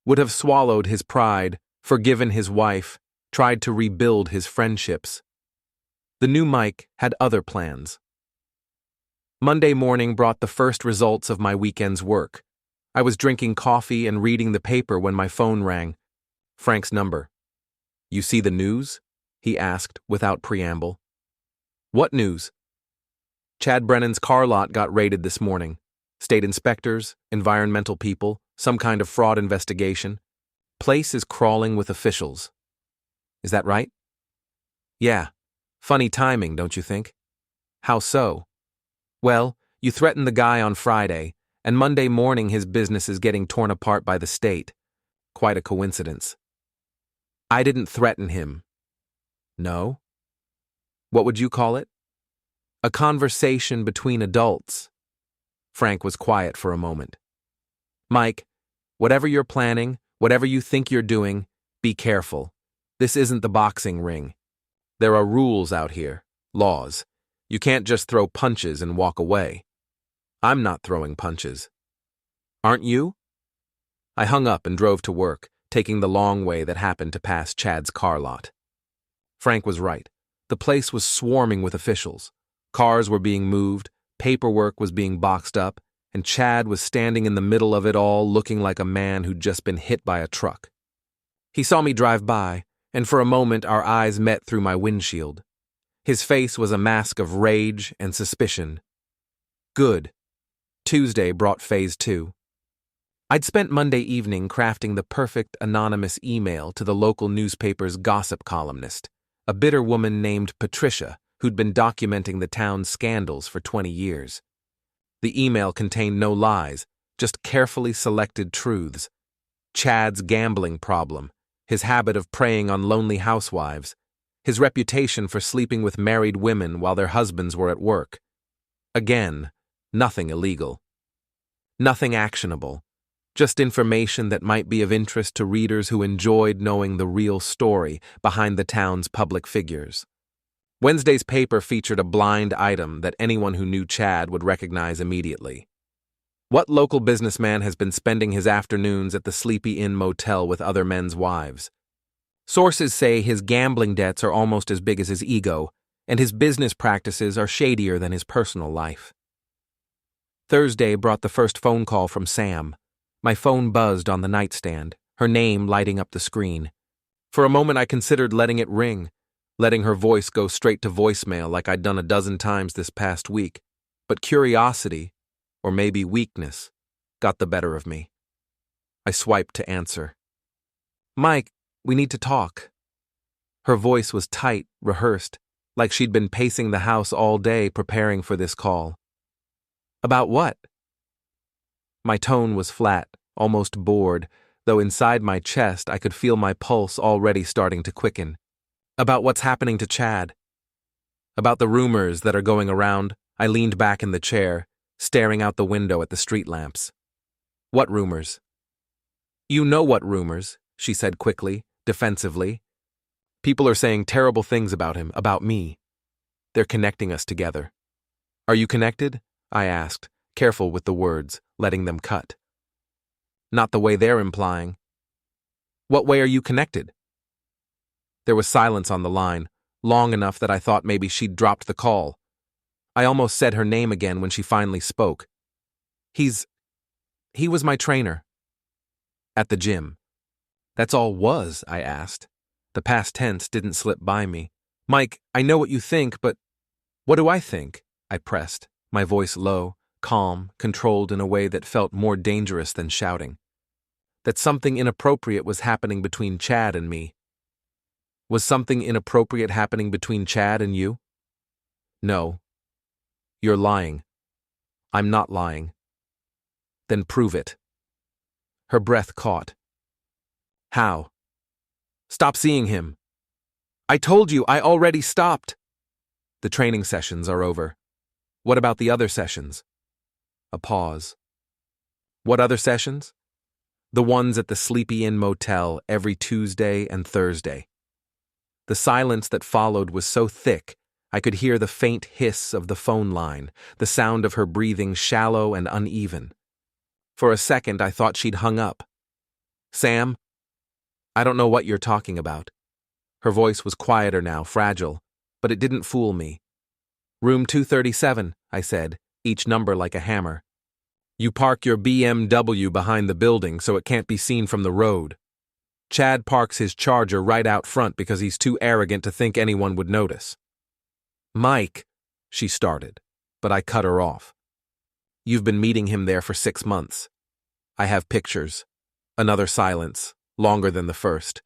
Would have swallowed his pride, forgiven his wife, tried to rebuild his friendships. The new Mike had other plans. Monday morning brought the first results of my weekend's work. I was drinking coffee and reading the paper when my phone rang. Frank's number. "You see the news?" he asked without preamble. "What news?" "Chad Brennan's car lot got raided this morning. State inspectors, environmental people, some kind of fraud investigation. Place is crawling with officials." "Is that right?" "Yeah. Funny timing, don't you think?" "How so?" "Well, you threatened the guy on Friday, and Monday morning his business is getting torn apart by the state. Quite a coincidence." "I didn't threaten him." "No? What would you call it?" A conversation between adults. Frank was quiet for a moment. Mike, whatever you're planning, whatever you think you're doing, be careful. This isn't the boxing ring. There are rules out here, laws. You can't just throw punches and walk away. I'm not throwing punches. Aren't you? I hung up and drove to work, taking the long way that happened to pass Chad's car lot. Frank was right. The place was swarming with officials. Cars were being moved, paperwork was being boxed up, and Chad was standing in the middle of it all looking like a man who'd just been hit by a truck. He saw me drive by, and for a moment our eyes met through my windshield. His face was a mask of rage and suspicion. Good. Tuesday brought phase 2. I'd spent Monday evening crafting the perfect anonymous email to the local newspaper's gossip columnist, a bitter woman named Patricia who'd been documenting the town's scandals for 20 years. The email contained no lies, just carefully selected truths. Chad's gambling problem, his habit of preying on lonely housewives, his reputation for sleeping with married women while their husbands were at work. Again, nothing illegal. Nothing actionable. Just information that might be of interest to readers who enjoyed knowing the real story behind the town's public figures. Wednesday's paper featured a blind item that anyone who knew Chad would recognize immediately. What local businessman has been spending his afternoons at the Sleepy Inn motel with other men's wives? Sources say his gambling debts are almost as big as his ego, and his business practices are shadier than his personal life. Thursday brought the first phone call from Sam. My phone buzzed on the nightstand, her name lighting up the screen. For a moment I considered letting it ring, letting her voice go straight to voicemail like I'd done a dozen times this past week, but curiosity, or maybe weakness, got the better of me. I swiped to answer. Mike, we need to talk. Her voice was tight, rehearsed, like she'd been pacing the house all day preparing for this call. About what? My tone was flat, almost bored, though inside my chest I could feel my pulse already starting to quicken. About what's happening to Chad. About the rumors that are going around. I leaned back in the chair, staring out the window at the street lamps. What rumors? You know what rumors, she said quickly, defensively. People are saying terrible things about him, about me. They're connecting us together. Are you connected? I asked, careful with the words, letting them cut. Not the way they're implying. What way are you connected? There was silence on the line, long enough that I thought maybe she'd dropped the call. I almost said her name again when she finally spoke. He was my trainer. At the gym. That's all was, I asked. The past tense didn't slip by me. Mike, I know what you think, but what do I think? I pressed, my voice low, calm, controlled in a way that felt more dangerous than shouting. That something inappropriate was happening between Chad and me. Was something inappropriate happening between Chad and you? No. You're lying. I'm not lying. Then prove it. Her breath caught. How? Stop seeing him. I told you I already stopped. The training sessions are over. What about the other sessions? A pause. What other sessions? The ones at the Sleepy Inn motel every Tuesday and Thursday. The silence that followed was so thick, I could hear the faint hiss of the phone line, the sound of her breathing shallow and uneven. For a second, I thought she'd hung up. Sam? I don't know what you're talking about. Her voice was quieter now, fragile, but it didn't fool me. Room 237, I said, each number like a hammer. You park your BMW behind the building so it can't be seen from the road. Chad parks his Charger right out front because he's too arrogant to think anyone would notice. Mike, she started, but I cut her off. You've been meeting him there for 6 months. I have pictures. Another silence, longer than the first.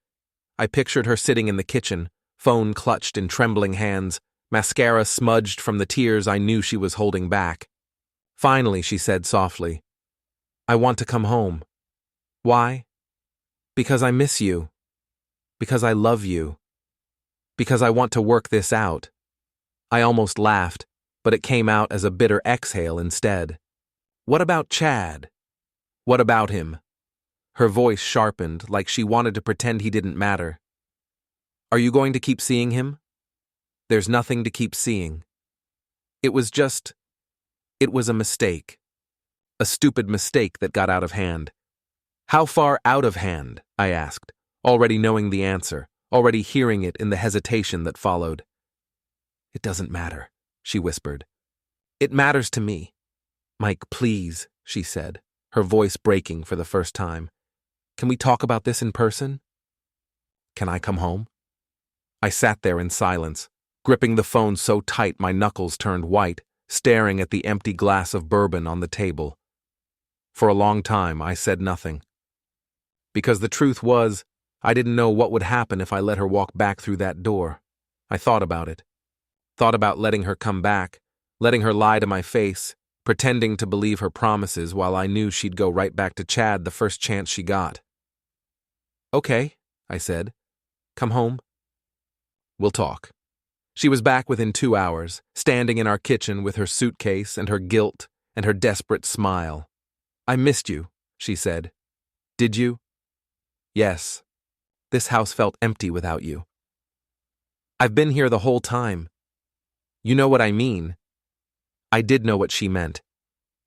I pictured her sitting in the kitchen, phone clutched in trembling hands, mascara smudged from the tears I knew she was holding back. Finally, she said softly, I want to come home. Why? Because I miss you. Because I love you. Because I want to work this out. I almost laughed. but it came out as a bitter exhale instead. What about Chad? What about him? Her voice sharpened, like she wanted to pretend he didn't matter. Are you going to keep seeing him? There's nothing to keep seeing. It was a mistake. A stupid mistake that got out of hand. How far out of hand? I asked, already knowing the answer, already hearing it in the hesitation that followed. It doesn't matter, she whispered. It matters to me. Mike, please, she said, her voice breaking for the first time. Can we talk about this in person? Can I come home? I sat there in silence, gripping the phone so tight my knuckles turned white, staring at the empty glass of bourbon on the table. For a long time, I said nothing. Because the truth was, I didn't know what would happen if I let her walk back through that door. I thought about it. Thought about letting her come back, letting her lie to my face, pretending to believe her promises while I knew she'd go right back to Chad the first chance she got. Okay, I said. Come home. We'll talk. She was back within 2 hours, standing in our kitchen with her suitcase and her guilt and her desperate smile. I missed you, she said. Did you? Yes. This house felt empty without you. I've been here the whole time. You know what I mean. I did know what she meant.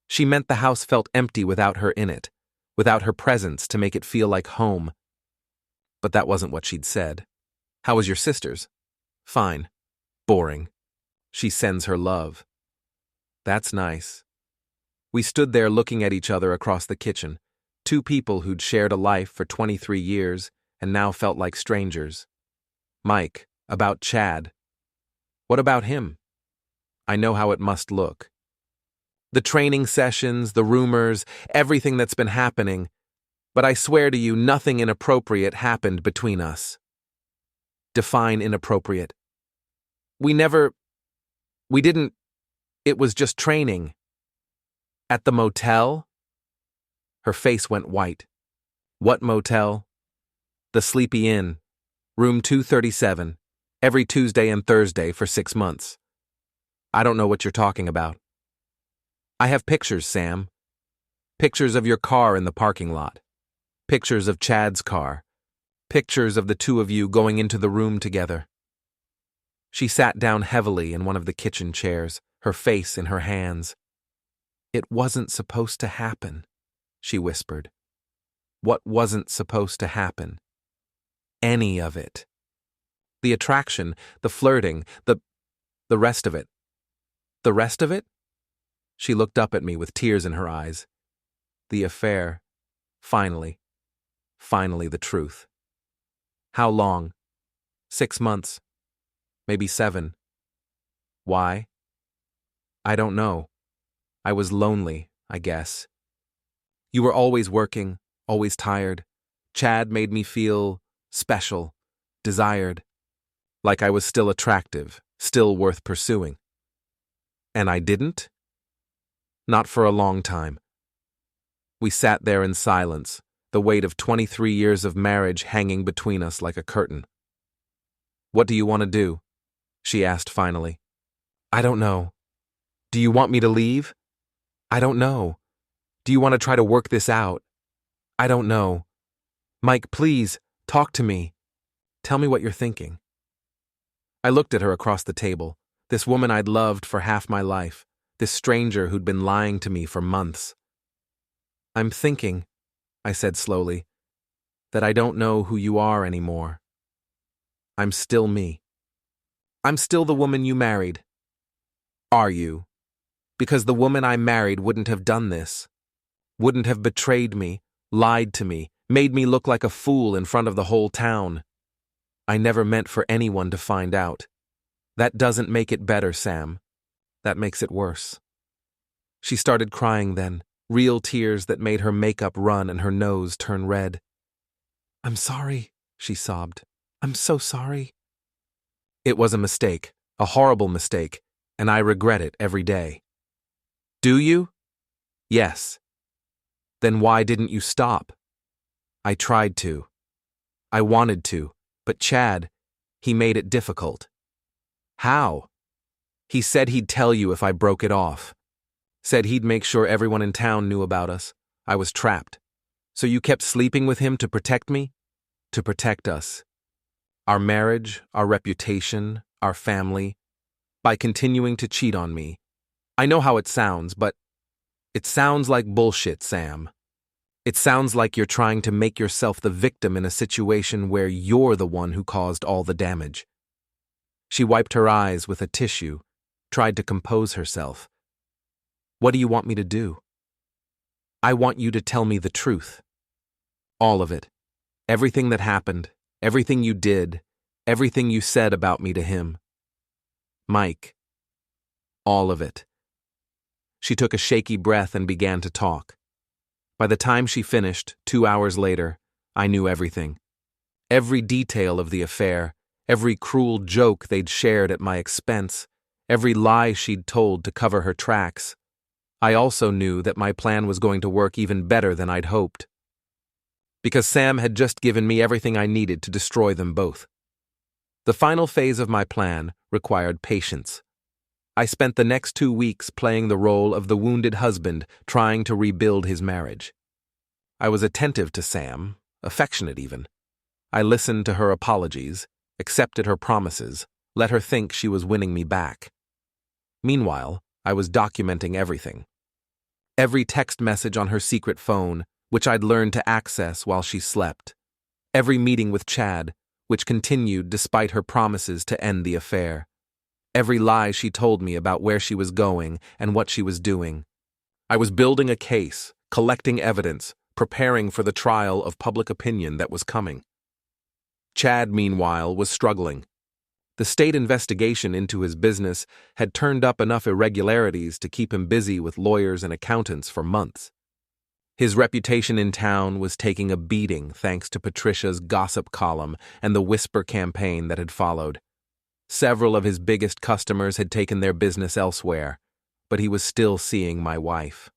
She meant the house felt empty without her in it, without her presence to make it feel like home. But that wasn't what she'd said. How was your sister's? Fine. Boring. She sends her love. That's nice. We stood there looking at each other across the kitchen, two people who'd shared a life for 23 years and now felt like strangers. Mike, about Chad. What about him? I know how it must look. The training sessions, the rumors, everything that's been happening, but I swear to you, nothing inappropriate happened between us. Define inappropriate. We didn't, it was just training. At the motel? Her face went white. What motel? The Sleepy Inn, room 237, every Tuesday and Thursday for 6 months. I don't know what you're talking about. I have pictures, Sam. Pictures of your car in the parking lot. Pictures of Chad's car. Pictures of the two of you going into the room together. She sat down heavily in one of the kitchen chairs, her face in her hands. It wasn't supposed to happen, she whispered. What wasn't supposed to happen? Any of it. The attraction, the flirting, the rest of it. The rest of it? She looked up at me with tears in her eyes. The affair. Finally the truth. How long? 6 months. Maybe 7. Why? I don't know. I was lonely, I guess. You were always working, always tired. Chad made me feel special, desired, like I was still attractive, still worth pursuing. And I didn't? Not for a long time. We sat there in silence, the weight of 23 years of marriage hanging between us like a curtain. What do you want to do? She asked finally. I don't know. Do you want me to leave? I don't know. Do you want to try to work this out? I don't know. Mike, please, talk to me. Tell me what you're thinking. I looked at her across the table, this woman I'd loved for half my life, this stranger who'd been lying to me for months. I'm thinking, I said slowly, that I don't know who you are anymore. I'm still me. I'm still the woman you married. Are you? Because the woman I married wouldn't have done this. Wouldn't have betrayed me, lied to me, made me look like a fool in front of the whole town. I never meant for anyone to find out. That doesn't make it better, Sam. That makes it worse. She started crying then, real tears that made her makeup run and her nose turn red. I'm sorry, she sobbed. I'm so sorry. It was a mistake, a horrible mistake, and I regret it every day. Do you? Yes. Then why didn't you stop? I tried to. I wanted to, but Chad, he made it difficult. How? He said he'd tell you if I broke it off. Said he'd make sure everyone in town knew about us. I was trapped. So you kept sleeping with him to protect me? To protect us. Our marriage, our reputation, our family. By continuing to cheat on me. I know how it sounds, but it sounds like bullshit, Sam. It sounds like you're trying to make yourself the victim in a situation where you're the one who caused all the damage. She wiped her eyes with a tissue, tried to compose herself. What do you want me to do? I want you to tell me the truth. All of it. Everything that happened, everything you did, everything you said about me to him. Mike. All of it. She took a shaky breath and began to talk. By the time she finished, 2 hours later, I knew everything. Every detail of the affair, every cruel joke they'd shared at my expense, every lie she'd told to cover her tracks. I also knew that my plan was going to work even better than I'd hoped. Because Sam had just given me everything I needed to destroy them both. The final phase of my plan required patience. I spent the next 2 weeks playing the role of the wounded husband trying to rebuild his marriage. I was attentive to Sam, affectionate even. I listened to her apologies, accepted her promises, let her think she was winning me back. Meanwhile, I was documenting everything. Every text message on her secret phone, which I'd learned to access while she slept. Every meeting with Chad, which continued despite her promises to end the affair. Every lie she told me about where she was going and what she was doing. I was building a case, collecting evidence, preparing for the trial of public opinion that was coming. Chad, meanwhile, was struggling. The state investigation into his business had turned up enough irregularities to keep him busy with lawyers and accountants for months. His reputation in town was taking a beating thanks to Patricia's gossip column and the whisper campaign that had followed. Several of his biggest customers had taken their business elsewhere, but he was still seeing my wife.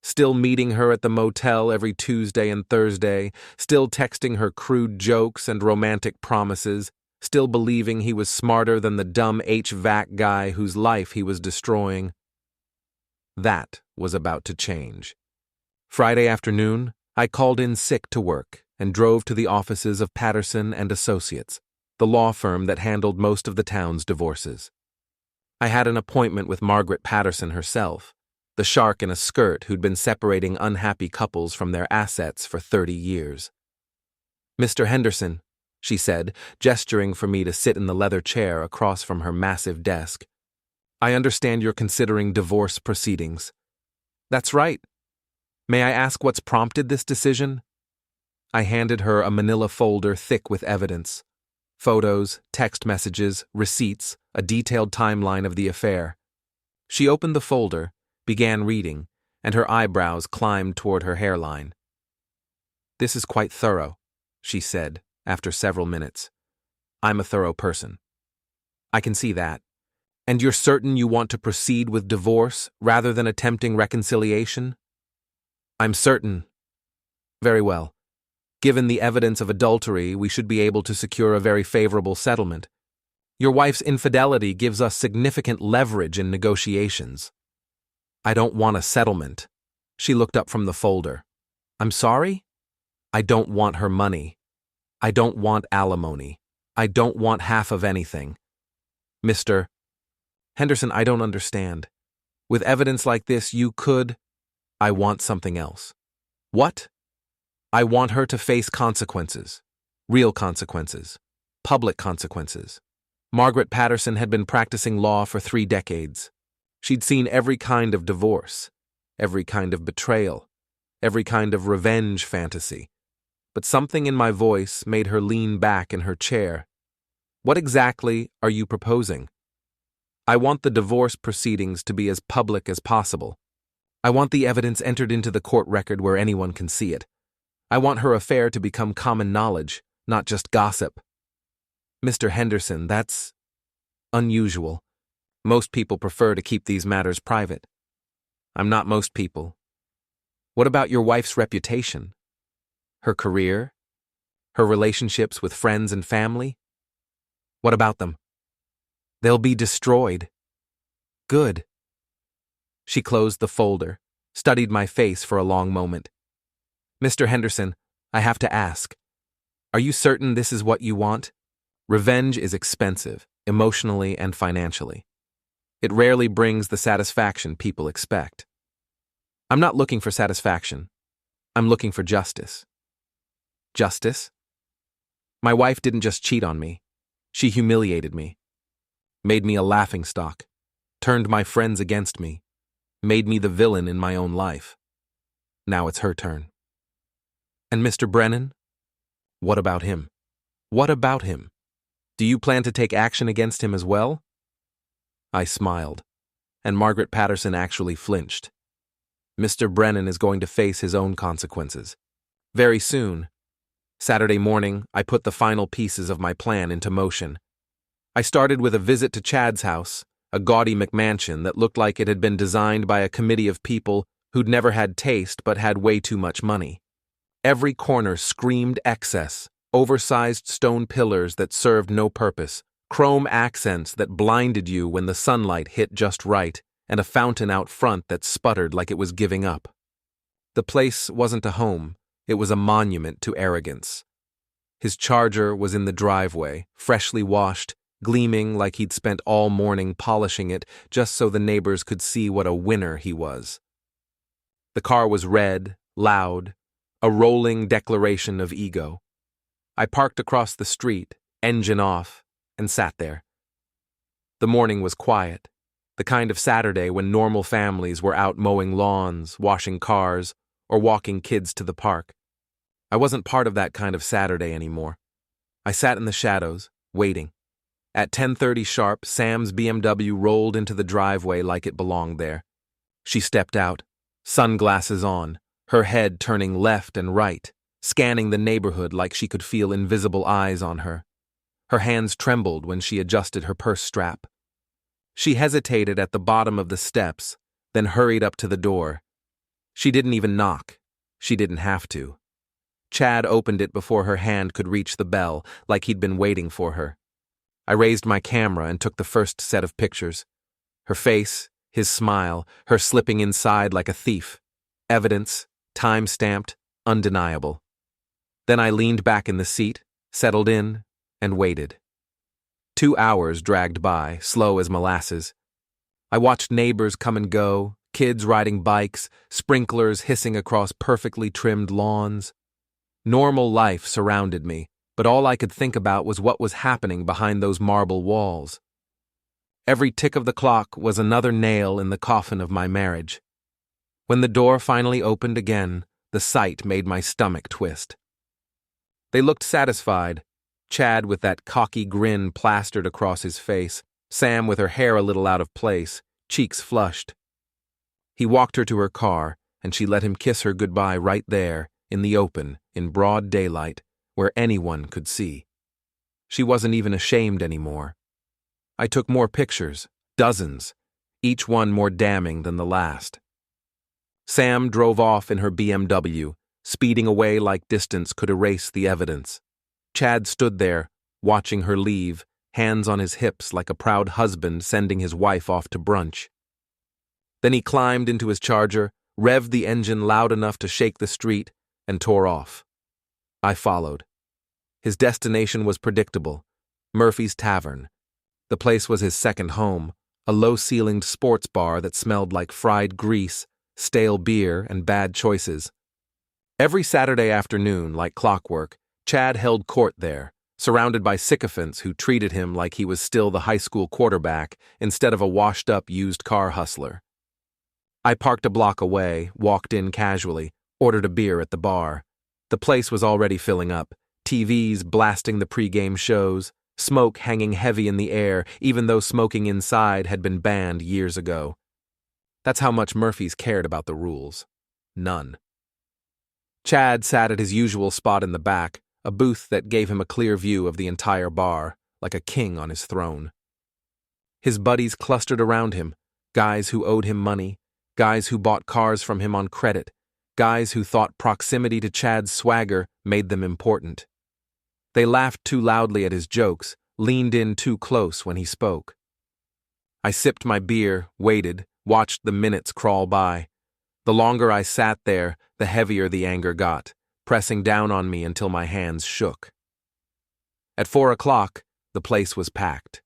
Still meeting her at the motel every Tuesday and Thursday, still texting her crude jokes and romantic promises, still believing he was smarter than the dumb HVAC guy whose life he was destroying. That was about to change. Friday afternoon, I called in sick to work and drove to the offices of Patterson and Associates, the law firm that handled most of the town's divorces. I had an appointment with Margaret Patterson herself, the shark in a skirt who'd been separating unhappy couples from their assets for 30 years. Mr. Henderson, she said, gesturing for me to sit in the leather chair across from her massive desk. I understand you're considering divorce proceedings. That's right. May I ask what's prompted this decision? I handed her a manila folder thick with evidence. Photos, text messages, receipts, a detailed timeline of the affair. She opened the folder, began reading, and her eyebrows climbed toward her hairline. This is quite thorough, she said, after several minutes. I'm a thorough person. I can see that. And you're certain you want to proceed with divorce rather than attempting reconciliation? I'm certain. Very well. Given the evidence of adultery, we should be able to secure a very favorable settlement. Your wife's infidelity gives us significant leverage in negotiations. I don't want a settlement. She looked up from the folder. I'm sorry? I don't want her money. I don't want alimony. I don't want half of anything. Mr. Henderson, I don't understand. With evidence like this, you could... I want something else. What? I want her to face consequences. Real consequences. Public consequences. Margaret Patterson had been practicing law for 3 decades. She'd seen every kind of divorce, every kind of betrayal, every kind of revenge fantasy. But something in my voice made her lean back in her chair. What exactly are you proposing? I want the divorce proceedings to be as public as possible. I want the evidence entered into the court record where anyone can see it. I want her affair to become common knowledge, not just gossip. Mr. Henderson, that's unusual. Most people prefer to keep these matters private. I'm not most people. What about your wife's reputation? Her career? Her relationships with friends and family? What about them? They'll be destroyed. good." She closed the folder, studied my face for a long moment. "Mr. Henderson, I have to ask, are you certain this is what you want? Revenge is expensive, emotionally and financially. It rarely brings the satisfaction people expect." "I'm not looking for satisfaction. I'm looking for justice." "Justice?" "My wife didn't just cheat on me. She humiliated me, made me a laughingstock, turned my friends against me, made me the villain in my own life. Now it's her turn." "And Mr. Brennan? What about him? What about him? Do you plan to take action against him as well?" I smiled, and Margaret Patterson actually flinched. "Mr. Brennan is going to face his own consequences. Very soon." Saturday morning, I put the final pieces of my plan into motion. I started with a visit to Chad's house, a gaudy McMansion that looked like it had been designed by a committee of people who'd never had taste but had way too much money. Every corner screamed excess, oversized stone pillars that served no purpose, chrome accents that blinded you when the sunlight hit just right, and a fountain out front that sputtered like it was giving up. The place wasn't a home, it was a monument to arrogance. His Charger was in the driveway, freshly washed, gleaming like he'd spent all morning polishing it just so the neighbors could see what a winner he was. The car was red, loud, a rolling declaration of ego. I parked across the street, engine off, and sat there. The morning was quiet, the kind of Saturday when normal families were out mowing lawns, washing cars, or walking kids to the park. I wasn't part of that kind of Saturday anymore. I sat in the shadows, waiting. At 10:30 sharp, Sam's BMW rolled into the driveway like it belonged there. She stepped out, sunglasses on, her head turning left and right, scanning the neighborhood like she could feel invisible eyes on her. Her hands trembled when she adjusted her purse strap. She hesitated at the bottom of the steps, then hurried up to the door. She didn't even knock. She didn't have to. Chad opened it before her hand could reach the bell, like he'd been waiting for her. I raised my camera and took the first set of pictures. Her face, his smile, her slipping inside like a thief. Evidence, time-stamped, undeniable. Then I leaned back in the seat, settled in, and waited. 2 hours dragged by, slow as molasses. I watched neighbors come and go, kids riding bikes, sprinklers hissing across perfectly trimmed lawns. Normal life surrounded me, but all I could think about was what was happening behind those marble walls. Every tick of the clock was another nail in the coffin of my marriage. When the door finally opened again, the sight made my stomach twist. They looked satisfied, Chad with that cocky grin plastered across his face, Sam with her hair a little out of place, cheeks flushed. He walked her to her car, and she let him kiss her goodbye right there, in the open, in broad daylight, where anyone could see. She wasn't even ashamed anymore. I took more pictures, dozens, each one more damning than the last. Sam drove off in her BMW, speeding away like distance could erase the evidence. Chad stood there, watching her leave, hands on his hips like a proud husband sending his wife off to brunch. Then he climbed into his Charger, revved the engine loud enough to shake the street, and tore off. I followed. His destination was predictable, Murphy's Tavern. The place was his second home, a low-ceilinged sports bar that smelled like fried grease, stale beer, and bad choices. Every Saturday afternoon, like clockwork, Chad held court there, surrounded by sycophants who treated him like he was still the high school quarterback instead of a washed-up used car hustler. I parked a block away, walked in casually, ordered a beer at the bar. The place was already filling up, TVs blasting the pregame shows, smoke hanging heavy in the air even though smoking inside had been banned years ago. That's how much Murphy's cared about the rules. None. Chad sat at his usual spot in the back, a booth that gave him a clear view of the entire bar, like a king on his throne. His buddies clustered around him, guys who owed him money, guys who bought cars from him on credit, guys who thought proximity to Chad's swagger made them important. They laughed too loudly at his jokes, leaned in too close when he spoke. I sipped my beer, waited, watched the minutes crawl by. The longer I sat there, the heavier the anger got, pressing down on me until my hands shook. At 4 o'clock, the place was packed.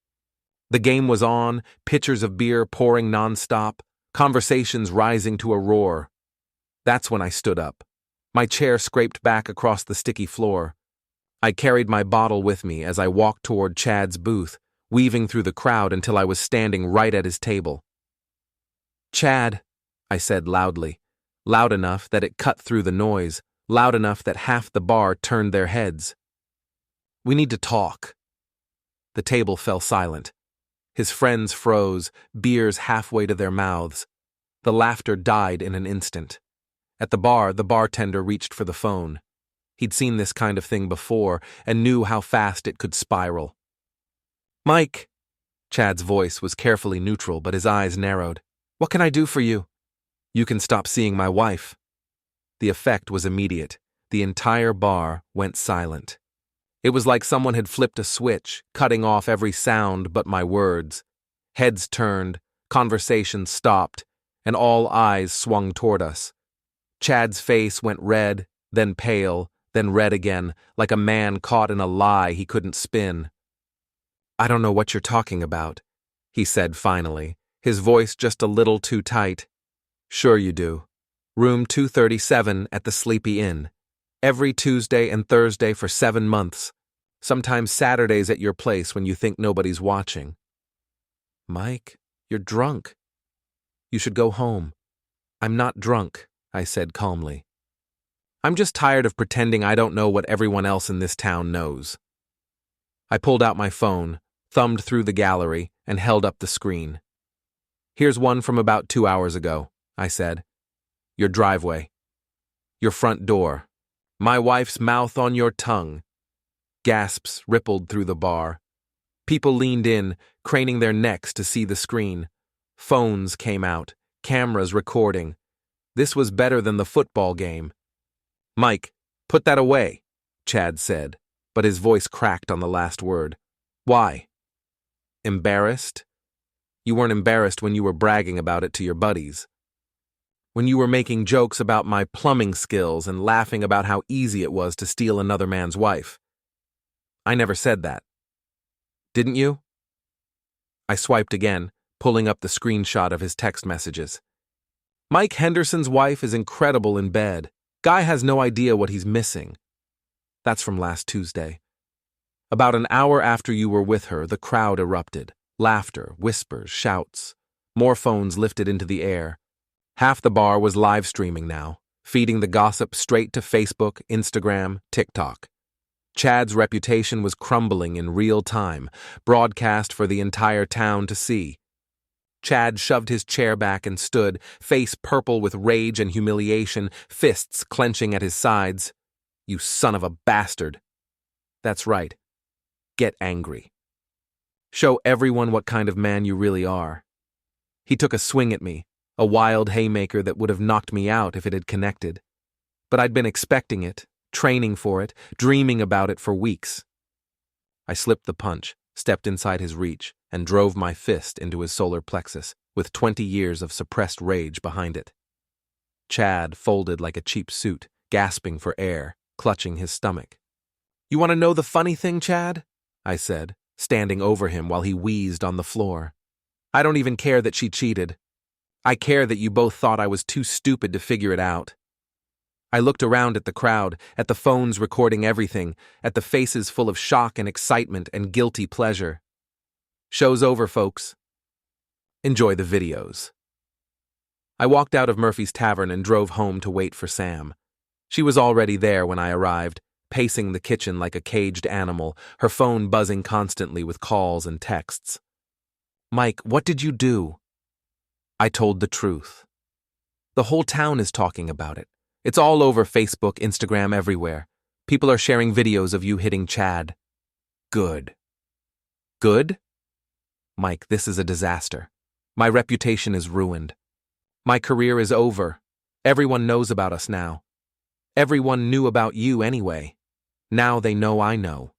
The game was on, pitchers of beer pouring nonstop, conversations rising to a roar. That's when I stood up. My chair scraped back across the sticky floor. I carried my bottle with me as I walked toward Chad's booth, weaving through the crowd until I was standing right at his table. "Chad," I said loudly, loud enough that it cut through the noise, loud enough that half the bar turned their heads. "We need to talk." The table fell silent. His friends froze, beers halfway to their mouths. The laughter died in an instant. At the bar, the bartender reached for the phone. He'd seen this kind of thing before and knew how fast it could spiral. "Mike," Chad's voice was carefully neutral, but his eyes narrowed. "What can I do for you?" "You can stop seeing my wife." The effect was immediate. The entire bar went silent. It was like someone had flipped a switch, cutting off every sound but my words. Heads turned, conversation stopped, and all eyes swung toward us. Chad's face went red, then pale, then red again, like a man caught in a lie he couldn't spin. "I don't know what you're talking about," he said finally, his voice just a little too tight. "Sure you do. Room 237 at the Sleepy Inn. Every Tuesday and Thursday for 7 months. Sometimes Saturdays at your place when you think nobody's watching." "Mike, you're drunk. You should go home." "I'm not drunk," I said calmly. "I'm just tired of pretending I don't know what everyone else in this town knows." I pulled out my phone, thumbed through the gallery, and held up the screen. "Here's one from about 2 hours ago," I said. "Your driveway. Your front door. My wife's mouth on your tongue." Gasps rippled through the bar. People leaned in, craning their necks to see the screen. Phones came out, cameras recording. This was better than the football game. "Mike, put that away," Chad said, but his voice cracked on the last word. "Why? Embarrassed? You weren't embarrassed when you were bragging about it to your buddies. When you were making jokes about my plumbing skills and laughing about how easy it was to steal another man's wife. I never said that. Didn't you?" I swiped again, pulling up the screenshot of his text messages. "Mike Henderson's wife is incredible in bed. Guy has no idea what he's missing." That's from last Tuesday. "About an hour after you were with her, the crowd erupted. Laughter, whispers, shouts. More phones lifted into the air. Half the bar was live streaming now, feeding the gossip straight to Facebook, Instagram, TikTok. Chad's reputation was crumbling in real time, broadcast for the entire town to see. Chad shoved his chair back and stood, face purple with rage and humiliation, fists clenching at his sides. "You son of a bastard." "That's right. Get angry. Show everyone what kind of man you really are." He took a swing at me, a wild haymaker that would have knocked me out if it had connected. But I'd been expecting it, training for it, dreaming about it for weeks. I slipped the punch, stepped inside his reach, and drove my fist into his solar plexus, with 20 years of suppressed rage behind it. Chad folded like a cheap suit, gasping for air, clutching his stomach. "You want to know the funny thing, Chad?" I said, standing over him while he wheezed on the floor. "I don't even care that she cheated. I care that you both thought I was too stupid to figure it out." I looked around at the crowd, at the phones recording everything, at the faces full of shock and excitement and guilty pleasure. "Show's over, folks. Enjoy the videos." I walked out of Murphy's Tavern and drove home to wait for Sam. She was already there when I arrived, pacing the kitchen like a caged animal, her phone buzzing constantly with calls and texts. "Mike, what did you do?" I told the truth. "The whole town is talking about it. It's all over Facebook, Instagram, everywhere. People are sharing videos of you hitting Chad." "Good." "Good?" "Mike, this is a disaster. My reputation is ruined. My career is over. Everyone knows about us now. Everyone knew about you anyway. Now they know I know."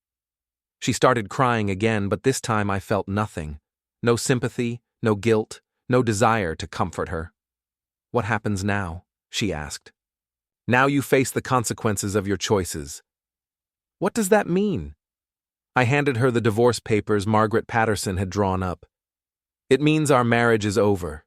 She started crying again, but this time I felt nothing. No sympathy, no guilt, no desire to comfort her. "What happens now?" she asked. "Now you face the consequences of your choices." "What does that mean?" I handed her the divorce papers Margaret Patterson had drawn up. "It means our marriage is over.